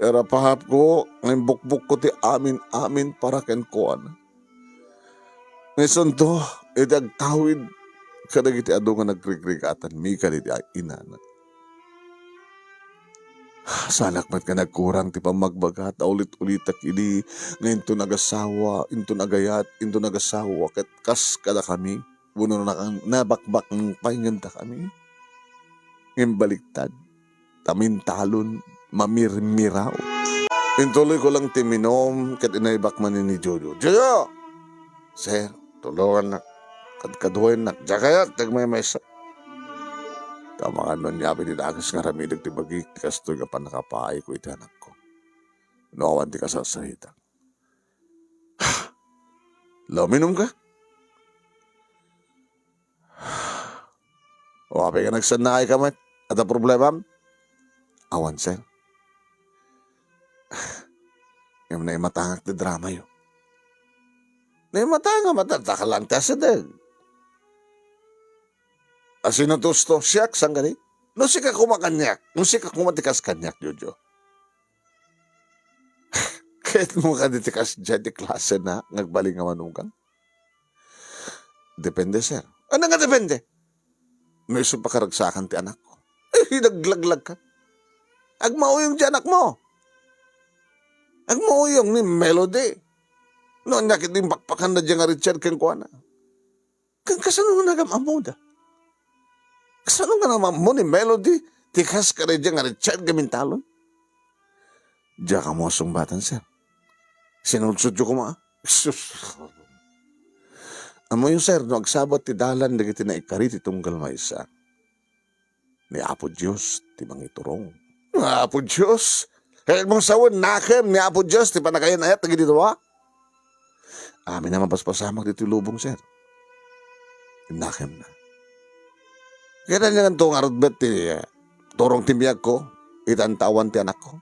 Era pahap ko, ngayon bukbuk ko ti amin para ken ko ana. Ngayon to, itagtawid kadag iti ado nga nagrigrigatan, mi ka iti inana. Sanak mat ka nagkurang ti pamagbagat, ulit-ulitak ini, ngayon to nagasawa, into nagayat, into nagasawa, kat kas kada kami, buno na nabakbak ng pahingan ta kami. Ngayon baliktad, tamin talon, mamirmiraw. Intuloy ko lang timinom kat inaibak man ni Jojo. Jojo! Sir, tulungan na. Kadkaduhin na. Diya kaya, tagmay may sa. Kamangan nun niya pininagas nga ramidag ti bagi. Tikas to'y ka pa nakapaay ko iti anak ko. Nawawan ti kasasahita. Minom ka? O, api ka nagsanay ka man. At ang problema? Awan, sir. Yung naimatangak ti drama yun. Naimatanga, matata ka lang tasa din. Asin na tusto, siyak, sang gani? No si ka kumakanyak, no si ka kumatikas kanyak, Jojo. Kahit mo ka ditikas dyan di klase na, ngagbaling nga manungkang. Depende, sir. Ano nga depende? May iso pa karagsakan ti anak ko. Naglaglag ka. Agmauyong di anak mo. Agmauyong ni Melody. No, nakit din bakpakan na dyan nga Richard keng kuha na. Kang kasano nga nagamamuda? Kasano nga naman mo ni Melody? Tikas ka na dyan nga Richard gamintalon? Diyan ka mo sumbatan, sir. Sinudsudyo ko ma. Amo yung sir, no, agsabot ti dalan dagiti na ikarit itong galmaysa. Ni Apo Diyos, ti mangiturong. Apo Diyos? Kaya mong sawon, nakem ni Apo Diyos, ti panakayan ayat, nagiti dito, amin naman paspasamak dito lubong, sir. Nakem na. Kaya niya nga itong arutbet, ti turong timiyag ko, itantawan ti anak ko.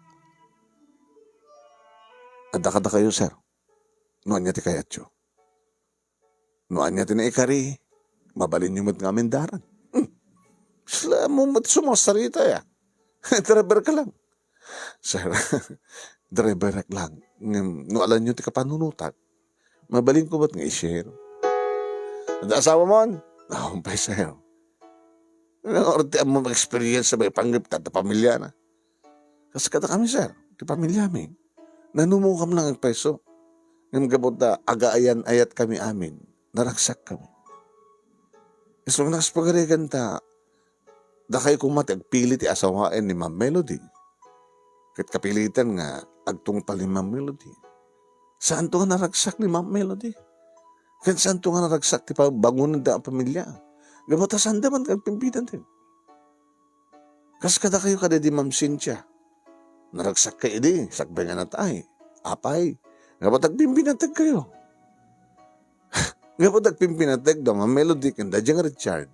Adakada kayo, sir. Noan niya ti kayatyo. Noan niya ti na ikari. Mabalin niyo mat nga daran. Sila mo mat sumasarita ya. Driver ka lang. Sir, driver lang. No alam niyo ti kapanunutan. Mabalin ko ba't nga i-share? Ada asawa mo? Nakumpay sa'yo. Orti ang mga experience sa may panggip at pamilya na. Kasi kada kami, sir. Ti pamilya amin. Nanumukam lang ang peso. Ngam gabot na agaayan ayat kami amin. Naraksak kami. Isang nakaspagarigan ta, dakay kumati agpili ti asawain ni Ma'am Melody. Kit kapilitan nga agtungpal ni Ma'am Melody. Saan to nga naragsak ni Ma'am Melody? Kit saan to nga naragsak ti bangunan da ang pamilya? Gabot saan daman kagpimpitan din. Kas kada kayo kada di Ma'am Cynthia. Naragsak kayo di, sakbay nga natay. Apay, nga ba tagpimpinatag kayo? Nga ba tagpimpinatag daw, Ma'am Melody, kanda dyan Richard.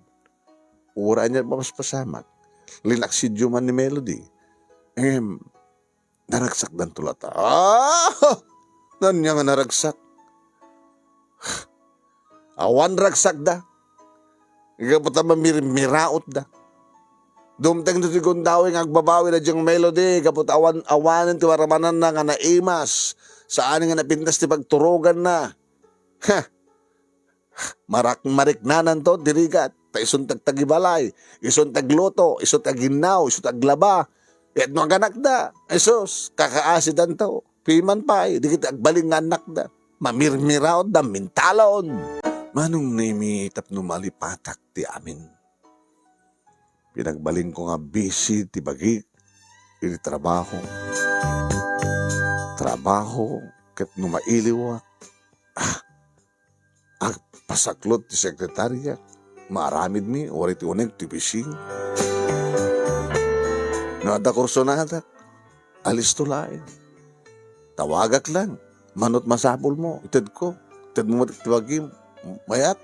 Ura niya papaspasamak. Linaksidyo man ni Melody. Naragsak dan tulata. Nan niya nga naragsak. Awan ragsak da. Nga ba ta miraot da. Dumteng to ti gundawing agbabawi na diyang Melody, kapot awanan ti waramanan na nga naimas, saan nga napintas ti pagturugan na. Mariknanan to, dirigat, ta isun tagtagibalay, isun tagluto, isun taginaw, isun taglaba, et no aganak da, isos, kakaasidan to, piman pa'y, di kita agbaling nga anak da, mamirmiraw da, mintalon. Manong nimi tapno malipatak ti amin. Pinagbaling ko nga busy, tibagi, ini trabaho. Trabaho, kat numailiwa. Pasaklot ti sekretarya. Maaramid mi, ori ti uneg ti bising. Nada kursonadak, alis tulain. Tawagak lang, manot masapol mo, ited ko. Ited mo matibagi, mayat.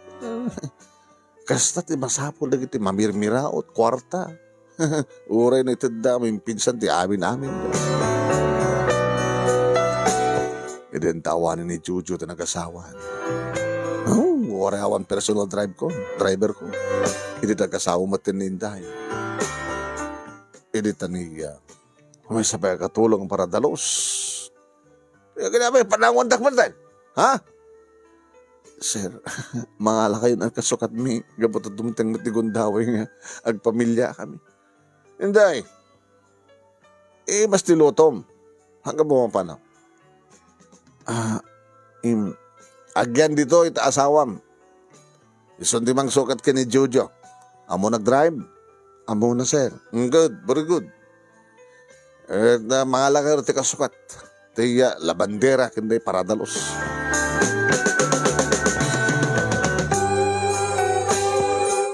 Kasta ti masapol na iti mamirmiraot, kwarta. Uray na itanda, may pinsan ti amin-amin. E din tawanin ni Jojo ta nag-asawan. Uray awan personal driver ko. Hindi nag-asawa matininday. Hindi taniya. May sabay katulong para dalos. Kaya ba, panangondak mo tayo? Ha? Sir, mangala kayo na kasukat mi. Gabot at dumitang matigundaway nga. Agpamilya kami. Inday. Mas tilutom. Hanggang bumapanaw. Agyan dito, ita asawam. Isundi mang sukat ka ni Jojo. Amo nag-drive? Amo na, sir. Good, very good. Na mga lagar ti kasukat. Tiya labandera kundi paradalos.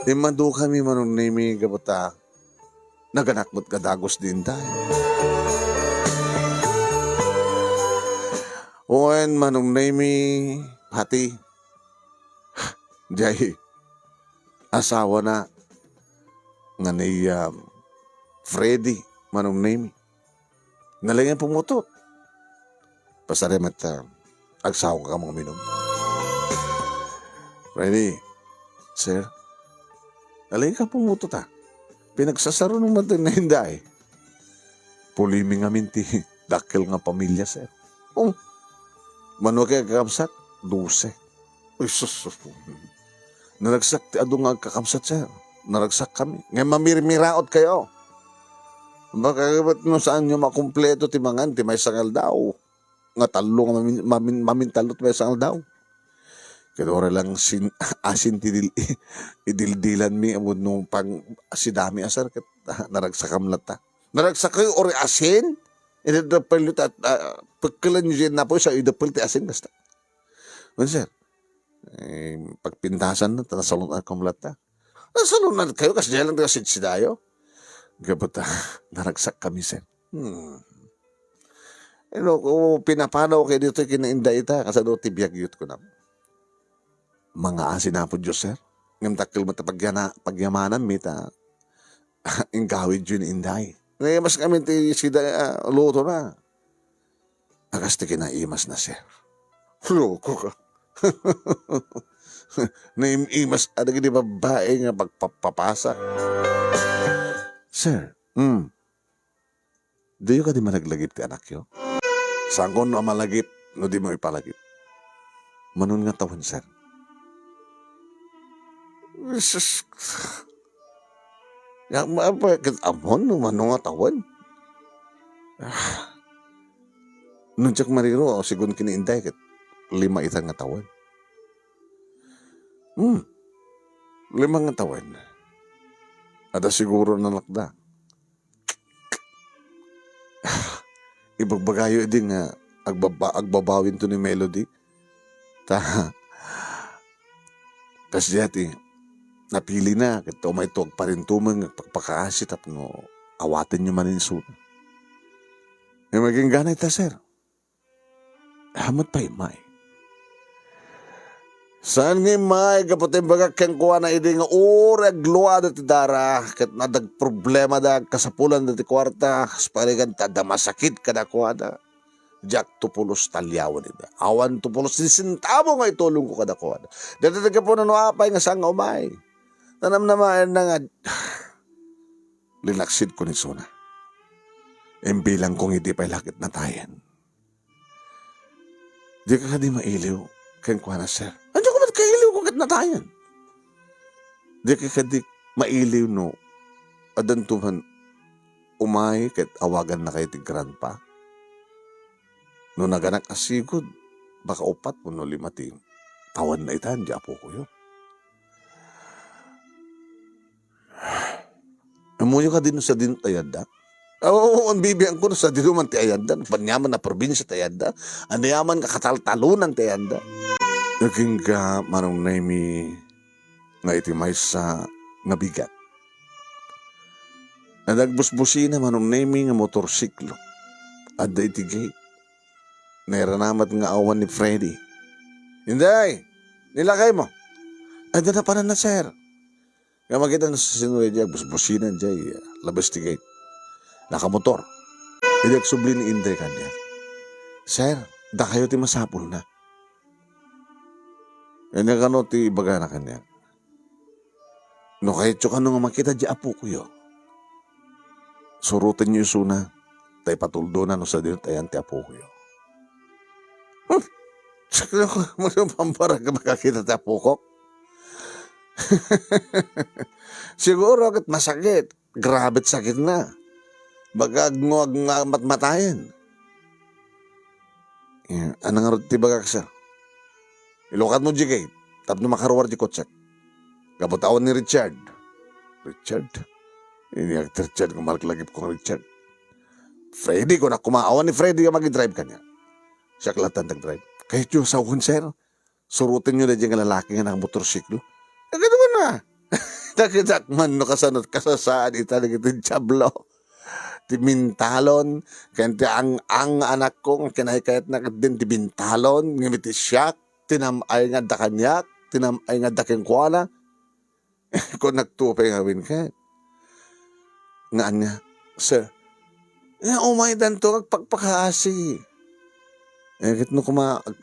Imando kami manong nimi gabata. Naganakbot kadagos din tayo. Oen manong nimi hati. Jay asawa na nga ni Freddy manong nimi. Nalangan pumutot. Pasaremat agsawa ka mga minom. Freddy, sir, nalangan ka pumutot ha. Pinagsasaro ng matin na hinday. Puliming amin ti dakil nga pamilya, sir. Mano kaya kakamsat? 12. Uy, sus. Naragsak ti ado nga kakamsat, sir. Naragsak kami. Ngayon mamirmiraot kayo. Baka ba't no saan nyo makumpleto ti mangan, ti may sangal daw. Nga talo nga mamintalot may sangal daw. Kaya lang asin ti idildilan mi amod nung pang asidami asar kat naragsakam lata. Naragsak kayo ori asin? Idapal at pagkalan nyo dyan na po sa idapal ti asin basta. Well, sir, pagpintasan na, nasalon at kumlata. Nasalon na kayo kasi dyan lang kasi sidayo. Gabata, naragsak kami, sir. Kung pinapanaw kayo dito, kinainda ita, kasi doon tibiyag yut ko na. Mga asin na po Diyos, sir. Ngam takil mo pagyamanan, mita, ingkawid yun inday. Ngayon mas kami ti sida luto na. Agas ti kinaimas na, sir. Loko ka. Naimas, ada gini babae nga pagpapasa. Sir, di ka di malaglagip ti anak yo? Saan ko no malagip, no di mo ipalagip? Manon nga tawan, sir. Amon, no nga tawan. Nung tsak mariro, sigun kiniintay, 5 itang nga tawan. 5 nga tawan. Ada siguro na nakda. Ibagbagayo din nga agbabawin to ni Melody. Kasi dati, napili na. Kito may tuwag pa rin tumang pagpakaasit at no, awatin nyo maninso. Yung maging ganay ta, sir. Hamat pa imay. Saan nga may kapatid baga keng kuha na hindi nga urag luwada ti dara kat nadag problema da kasapulan da ti kwarta sparigan tada masakit kada kuha da jak tupulos talyawan ida awan tupulos sintabo nga itulong ko kada kuha da dati taga po nanuapay nga sang umay nanamnamaan na nga linaksid ko ni Sona bilang kong hindi pa'y lakit na tayan di ka di mailiw keng kuha na sir kailiw ko kat natayan. Di kikadik mailiw no. Adantuhan umay kat awagan na kayo ti grandpa. No naganak asigod, baka 4 mo no 5 ti tawan na itan, di apo ko yun. Amunyo ka din sa din tayada. Oo, ang bibiyang ko sa dinuman ti ayanda. Panyaman na probinsya ti ayanda. Anayaman ka kataltalunan ti ayanda. Naging ka manong naimi nga itimay sa nabigat. Nadagbusbusi na manong naimi nga motorsiklo. At da itigay. Nairanamat nga awan ni Freddy. Hinday! Nilakay mo. Ay da na pa na sir. Kaya makita na sa sinuwi diya, busbusinan diya, labas tigay. Nakamotor. Idag subli ni Inday kanya. Sir, da kayo ti masapul na. Yan nga kano ti baga na kanya. No kahit yung kano nga makita di apo ko yun. Surutin niyo yung suna. Tay patuldo na no sa dinot ayan ti apo ko yun. Sakla ko mo pampara ka makakita ti apo ko. Siguro kat masakit. Grabe sakit na. Bagag ngo matmatayan. Anong nga ti baga ka ilukat mo jigay, tapos makarawar di kotsak. Kaputawan ni Richard. Richard? Ini ang Richard, kung malaklagip ko Richard. Freddy ko na kumaawan ni Freddy nga mag-drive kanya. Siya kalatan nag-drive. Kahit yung sa sir, surutin nyo na dyan nga lalaki nga nakamotorsiklo. Nakita mo na. Nakita man no kasanot kasasaan ita nagitid Diablo. Timintalon. Kaya ang anak ko, kinahikayat na din timintalon. Ngimiti siya. Tinamay nga da kanyak. Tinamay nga da kengkuana. Kung nagtupay nga win ka. Nga niya, sir, umay dan to, agpagpakaasi. Kit no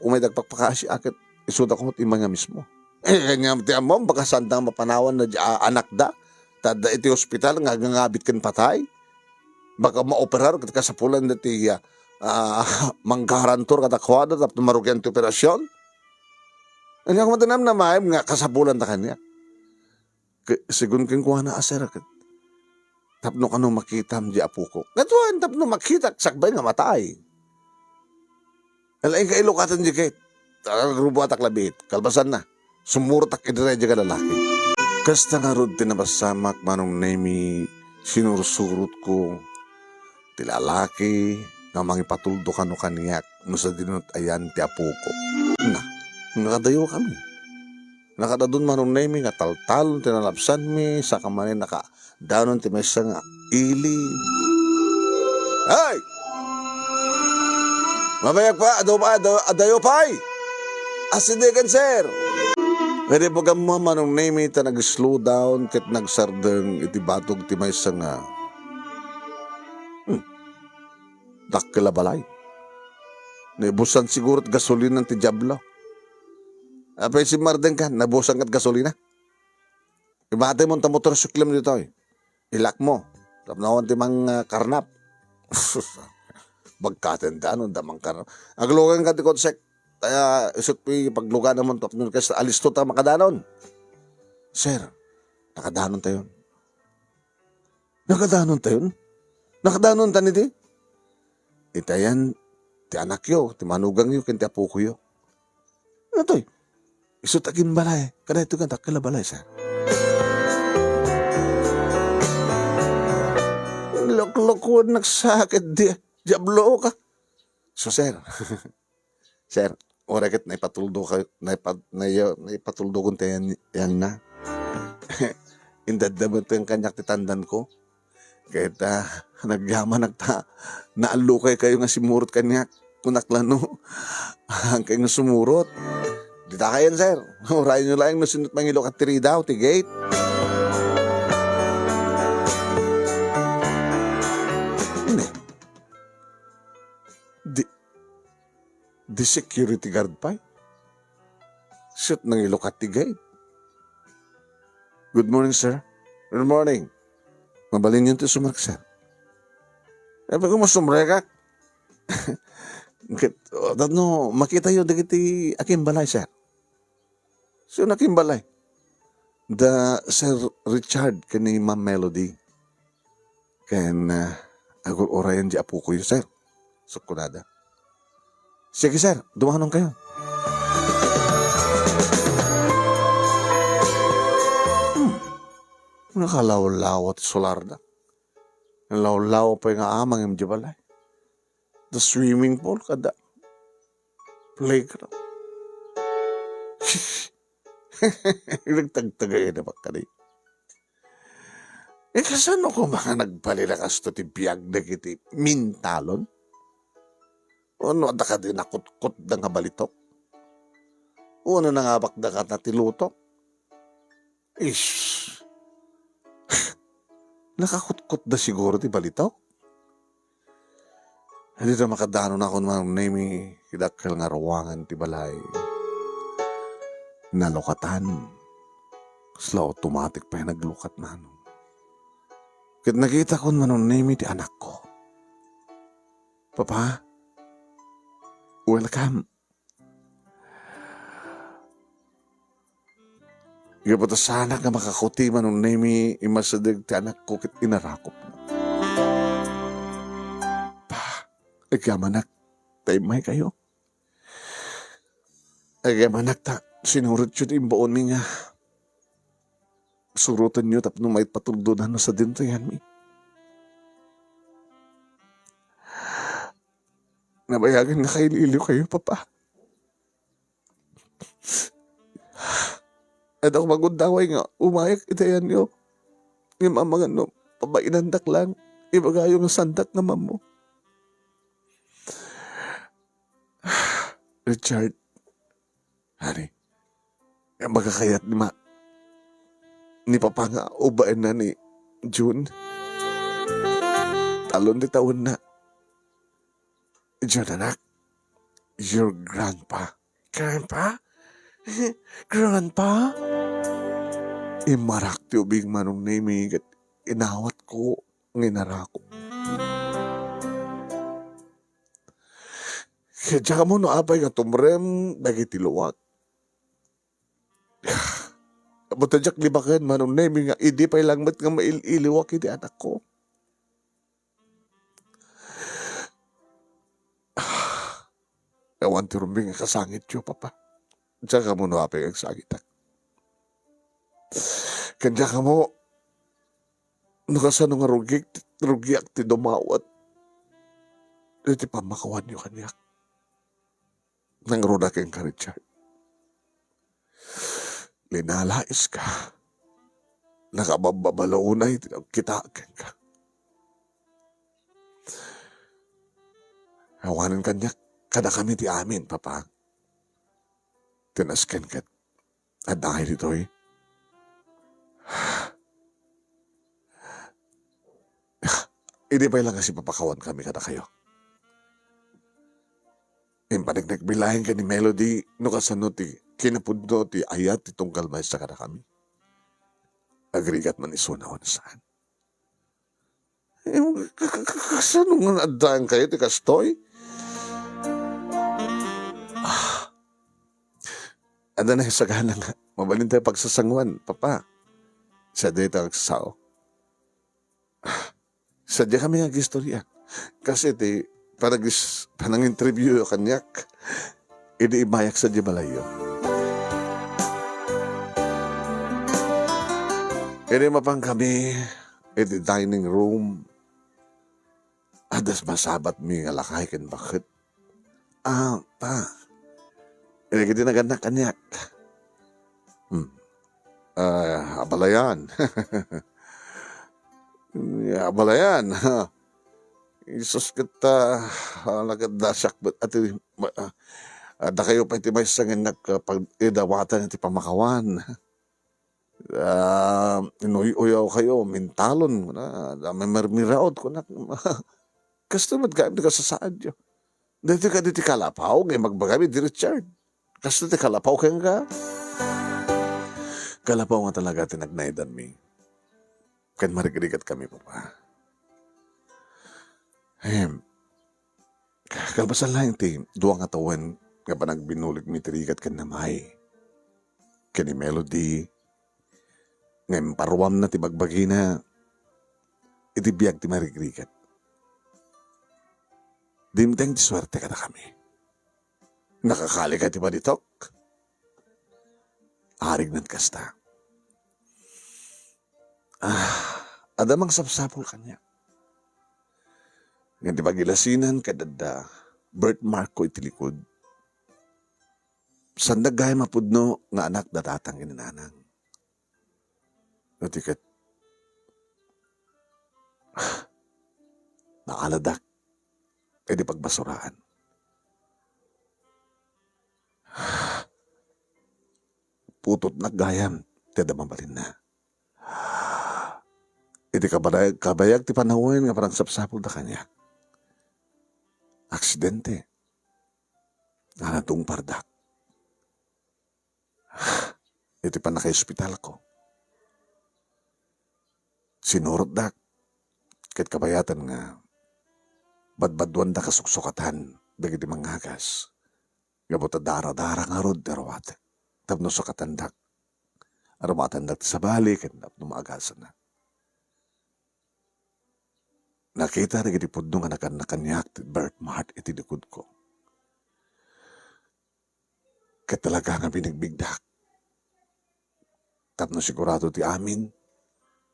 umay dagpagpakaasi, akit isuda ko imay nga mismo. Kanya tiyan mo, baka sandang mapanawan na anak da. Tada iti hospital, ngagabit kan patay. Baka maoperar, kat kasapulan na ti manggarantor katakwada, tapos marugyan ti operasyon. Kanya ko matanam na maayam nga kasapulan na kanya. Sigun kin kuha na aser, tapno ka nung makita di apo ko. Ngatuan, tapno makita, sakbay nga matay. Alay ka ilokatan di kahit. Grubo atak labit, kalbasan na. Sumurtak idiredya ka lalaki. Kasta nga rod tinabasamak manong nemi sinursurot ko. Tilalaki nga mangipatuldo ka no kaniyak. No sa dinot ayan ti apo ko. Na, nakadayo kami. Nakadadun manong nemi nga taltalon tinalapsan mi sa kamanin nakadanon ti may nga ili. Ay! Mamayag pa, adayo pa'y! Asidekan, sir! Pwede po mo manong nemi ta nag-slow down kat nagsardeng iti batog ti may nga dakila balay. Nabusan siguro at gasolina ti Diablo. Apay si Marden ka, nabusan kat gasolina. Ibate mo ta motorsiklam dito eh. Ilak mo. Tapnawan ti mang karnap. Bagkatendaan, damang karnap. Aglugan ka ti konsek. Kaya isot po paglugan naman to. Kasi alisto ta makadanon. Sir, nakadanon tayo. Nakadanon tayo? Nakadanon ta niti? Itayan, ti anak yo, ti manugang yo, kinti apo ko yo. Ano to? Isot akin balay. Kada ito ka, takila balay, sir. Lok-lokod, nagsakit, Diablo ka. So, sir, sir, orakit na ipatuldo kayo, na ipatuldo kong tayo yan na. Indadama ito yung kanyak titandan ko. Kahit nagyaman naalukay kayo nga simurot kanyak. Kunaklano, ang kayo nga sumurot. Di ta kayan, sir. Urayin nyo lang nasinot mangilo ka tiri daw, ti gate. Hindi. Di security guard pa. Shoot nang ilokat ti gate. Good morning, sir. Good morning. Mabalin yun ti sumark, sir. Pag mo sumre ka, makita yun dagiti aking balay, sir. So, aking balay. The Sir Richard kani Ma'am Melody. Kan agul orayan di apo ko yun, sir. Sukunada. Sige, sir. Dumanong kayo. Nakalaw-law at solar na. Law-law pa yung amang yung di balay. The swimming pool kada. Playground. Nagtagtagay na bakali. Kasano ko mga nagpalilakas to ti biyag na kiti mintalon? Ano da ka din nakut-kut da nga balitok? Ano na nga bakda ka na tilutok? Ish! Nakakut-kut da siguro ti balitok? Hindi na makadano na ako naman nami kidakal nga ruwangan ti balay. Nalokatan. Kasla automatic pa yung naglukat na ano. Kit nakita ko naman nami ti anak ko. Papa, welcome. Ika pa sana ka makakuti man nung nami imasadag ti anak ko kit inarakop na. Agamanak, tayo may kayo. Agamanak ta, sinurot yun yung baon niya. Surutan nyo tapno may patuldo na sa dinto yan mi. Nabayagan na kay Lilio kayo, Papa. At ako magundaway nga, umayak itayan niyo. Yung mga no, pabainandak lang. Iba kayo nga sandak naman mo. Richard, honey, ang magkakayat ni Papa nga ubain na ni June. Talon di taon na. June, anak, your grandpa. Grandpa? Grandpa? Imarak ti ubing manong name inawat ko nginarako. Kaya mo no apay nga tumrem dagiti luwag. Butadyak libakan manong name nga idi pa'y langmat nga maililiwak iti anak ko. Ewan ti rumbing nga kasangit yo, Papa. Diyan ka mo no apay ang sagitak. Kanya ka mo, nakasano nga rugiak ti dumawat. Iti pamakawan nyo kanyak. Nang roda kang ka, Richard. Linalais ka. Nakababalaunay, kita ka. Awanan kanyak, kada kami ti amin, Papa. Tinasken kat. At dahil ito'y, hindi pa lang kasi papakawan kami kada kayo. Yung panagnagbilahin ka ni Melody, no kasano ti, kinapudno ti ayat ti tungkal may sa kada kami. Agrigat man isunaw na saan. Kasano nga nadaan kayo ti kastoy? Ada na sa gana nga, mabalin tayo pagsasangwan, Papa. Sa dito ang sao. Sadya kami ang istorya. Kasi ti, panang interview kanyak, hindi ibayak sa di malayo. Hindi mapang kami, iti dining room, adas masabat mi nga lakay kan bakit. Pa, hindi kita naganak kanyak. Abalayan. Abalayan. Isus kita nagadasak at da kayo pa iti may sangin nagpag-idawatan iti pamakawan. Inuyaw kayo, mintalon may marmiraot ko na kasto madgamit ka sa saan nyo. Dito ka diti kalapaw ngay magbagamit di Richard. Kasto diti kalapaw ka nga. Kalapaw nga talaga tinagnaydan mi. Kan marigrigat kami, Papa. Kalbasan lang ti duwang atawan nga pa nagbinulig mi tirigat kan namay. Kani Melody, ngayon paruam na ti bagbagi na iti biyag ti marigrigat. Dimteng ti swerte ka na kami. Nakakali ka ti paditok. Arig nan kasta. Adamang sapsapol kanya. Nga di pagilasinan kadada birthmark ko itilikod. Sandag gaya mapudno nga anak datatang gininanang. Natikat. Naaladak. E di pagbasuraan. Putot na gayam. Tiyada mabalin na. Iti kabayag ti panahon nga parang sapsapol na kanya. Aksidente. Nanatong pardak. Iti pa naka-hospital ko. Sinurot dak. Kahit kabayatan nga badbadwan da kasuksukatan dagiti manghagas. Gabot dara-dara nga rod darawat. Tapno sukatandak. Arumatandak sa balik at tapno maagasan na. Nakita na giti pudno nga nakanyak ti birthmark iti likod ko. Kat talaga nga binigbigdak. Tapno sigurado ti amin,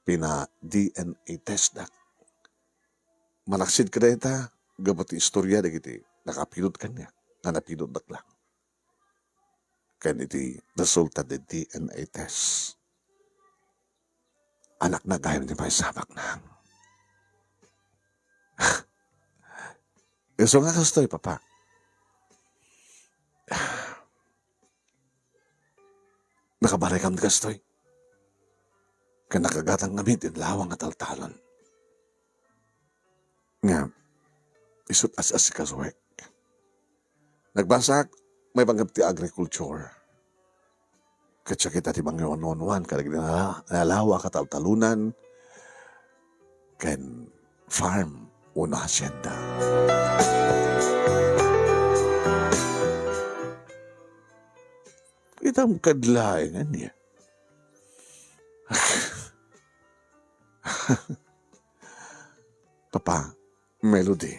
pina DNA test dak. Malaksid ka deta, gabot ti istorya da giti nakapilot kanya, nga napilot lang. Kan iti resulta de DNA test. Anak na gayam di may sabak na. So nga kastoy, papa. Nakabaray kam di kastoy. Kan nakagatang ngamit in lawang at altalon. Nga, isut as si kasuwek. Nagbasak, may banggap ti agriculture. Katsa kita ti mangyonon-wan, kalag nalawa kataltalunan, ken farm una hacienda. Itang kadlaingan niya. Papa, Melody,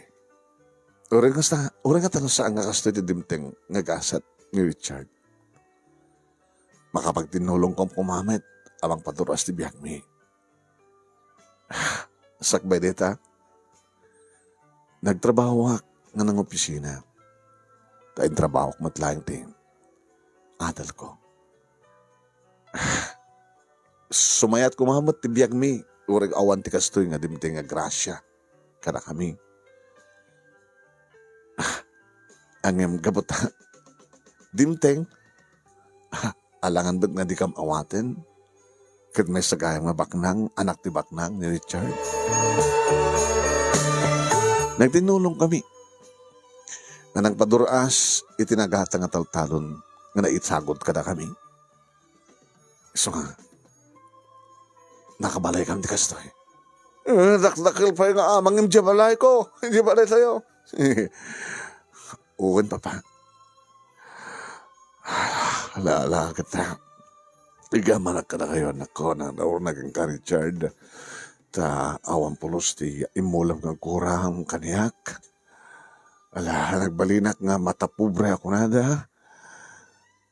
orang nga tanong saan nga kasto ti dimteng nga gasat ni Richard. Makapagtinulong kong pumamit abang paturas ti biyak mi. Sakbay deta, nagtrabaho ak nga ng opisina. Kain trabaho k matlaing ting adal ko. Sumayat kumamat ti biyak mi, urag awan ti kastoy nga dimteng nga grasya. Kada kami. Angem gabot dimteng, alangan ba't nga di kam awaten? Kat may sagayang nga baknang, anak ti baknang ni Richard. Nagtinulong kami. Nga nang paduras, itinagata nga taltalon, nga naitsagod kada kami. So nga, nakabalay kami di kastoy. Dakdakil pa yung amang yung balay ko. Hindi balay sa'yo. Uwan, papa. Alala kita. Igaman ka na kayo, anak ko, na naging ka, Richard. Ta awan pulos ti imulam ng kurang kaniyak. Ala, nagbalinak nga matapubre ako nada.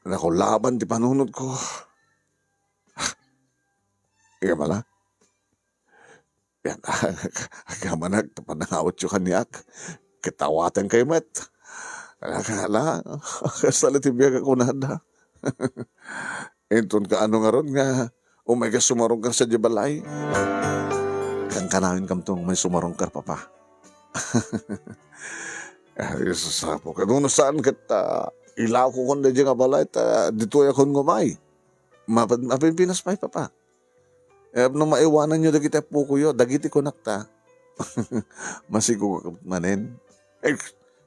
Nakulaban ti panunod ko. Igamala. Yan, agamanag, tapanangawat yung kaniyak. Kitawatan kayo, met. Ala, kasalit ibiyag ako nada. Enton ka ano nga ron nga, umay sumarong ka sa jibalay. Kang kanawin kam tong may sumarong ka, papa. Sasapo ka. Nung saan kita, ilaw ko kung na dyan nga balay, dito akong ngumay. Mapimpinas pa'y, papa. Nung maiwanan nyo dagiti po ko yun, dagiti ko nakta. Masigo ka manin.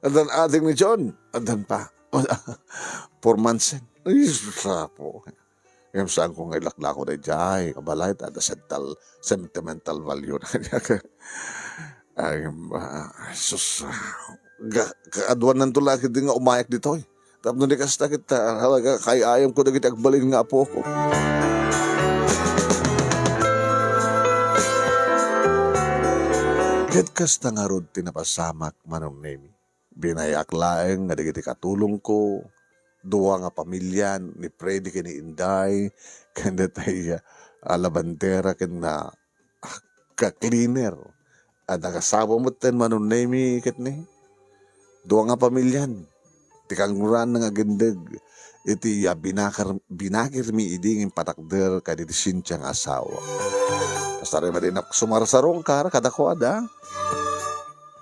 Adan ating ni John, adan pa. 4 months. Ay, sapo. Yung saan ko nga ilakla ko na dyan, kabalay, ada sentimental value na niya. Ay, sus, kaadwan ng tulakit din nga umayak dito. Tapos nung di kasta kita, halaga, kaya ayam ko na kita agbalin nga po ko. Ket kasta nga rod tinapasamak manong nemi. Binayak laeng nga digiti katulong ko. Duwa nga pamilya ni Freddy ken ni Inday. Kanda tayo alabandera ken na ka-cleaner. At nakasawa mo ten manong nemi ket ni. Duwa nga pamilyan. Tikanguran nga gendeg. Iti binakir mi iding patakder kadi di Cynthia nga asawa. Pasari ma din sumarsarong kar kada ko ada.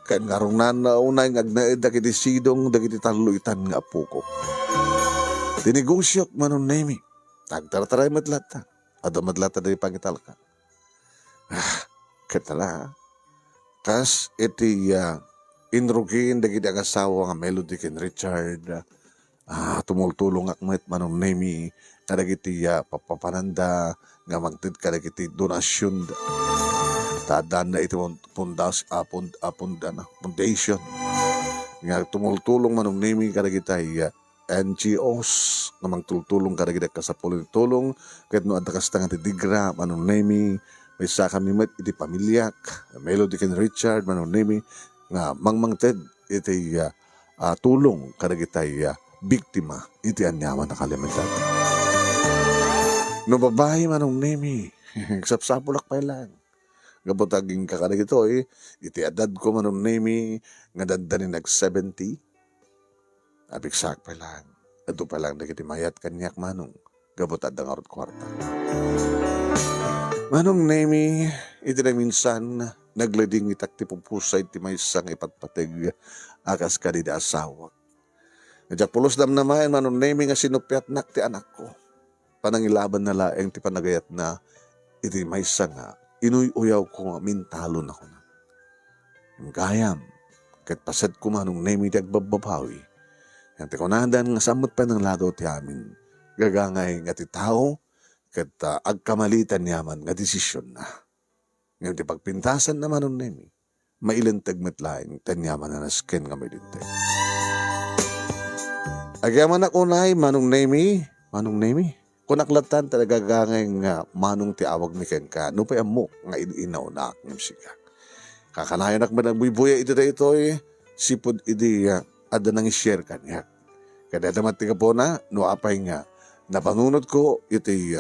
Kain nga rong nanaunay nga agnaed dagiti sidong dagiti taluitan nga apo ko. Tinigosyok manon nemi. Tagtartaray madlata. Ada madlata dari pangital ka. Katala. Kas iti inrugin dagiti agasawa nga Melody ken Richard. Tumultulong akmet manon nemi. Kadagiti papapananda nga magtid kadagiti donasyon. Tadaan na ito foundation. Nga tumultulong manong nemi kadagitay NGOs nga magtultulong kadagitay kasapulong tulong kahit no adakas tangan ti digra manong nemi may sa kami met iti pamilyak Melody ken Richard manong nemi nga mangmangted iti tulong kadagitay biktima iti anyaman na kalimutan. No babae manong nemi sapsapulak pa lang. Gabotaging kakanig ito iti edad ko manong nemi nga dadda ni nag-70 Abiksak pa lang. Ato pa lang nagitimayat kanyak manong. Gabot at dangarot kwarta. Manong Nemi, iti na minsan, naglading itak ti pupusay ti may isang ipatpatig akas ka di asawak. Nadya pulos dam naman, Manong Nemi nga sinupyat nak ti anak ko. Panangilaban na laeng ti panagayat na iti may isang nga inuy-uyaw ko nga mintalon ako na. Yung gayam, kat pasad ko Manong Nemi ti agbababawi. Yan ti kunadan nga samot pa ng lado ti amin. Gagangay nga ti tao, kat agkamalitan yaman nga desisyon na. Ngayon ti pagpintasan naman nun Nemi, mailantag matlaing tanyaman na nasken nga may lintag. Agyaman ako Manong Nemi, kunaklatan talaga gagangay nga manong ti awag mi ken ka, no pa amok nga inaw na akong siga. Kakanayon ak managbuibuya ito na ito sipod idi ada nang i-share kanya. Kada damat ti po na, no apay nga, napanunod ko iti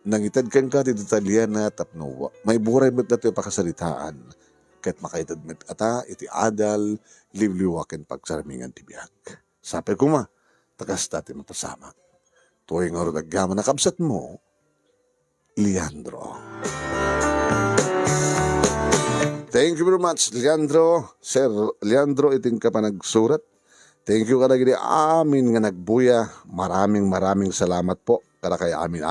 nangitad kan ka ti detalyan na tapno may buray met na ito pakasalitaan kahit makaitad met ata iti adal liwliwaken pagsaramingan ti biyak. Sabi ko takas dati matasama. Tuwing nga rin agyaman na kabsat mo, Leandro. Thank you very much, Leandro. Sir Leandro, iting ka pa nagsurat. Thank you kada gini amin nga nagbuya. Maraming salamat po. Kada kay amin.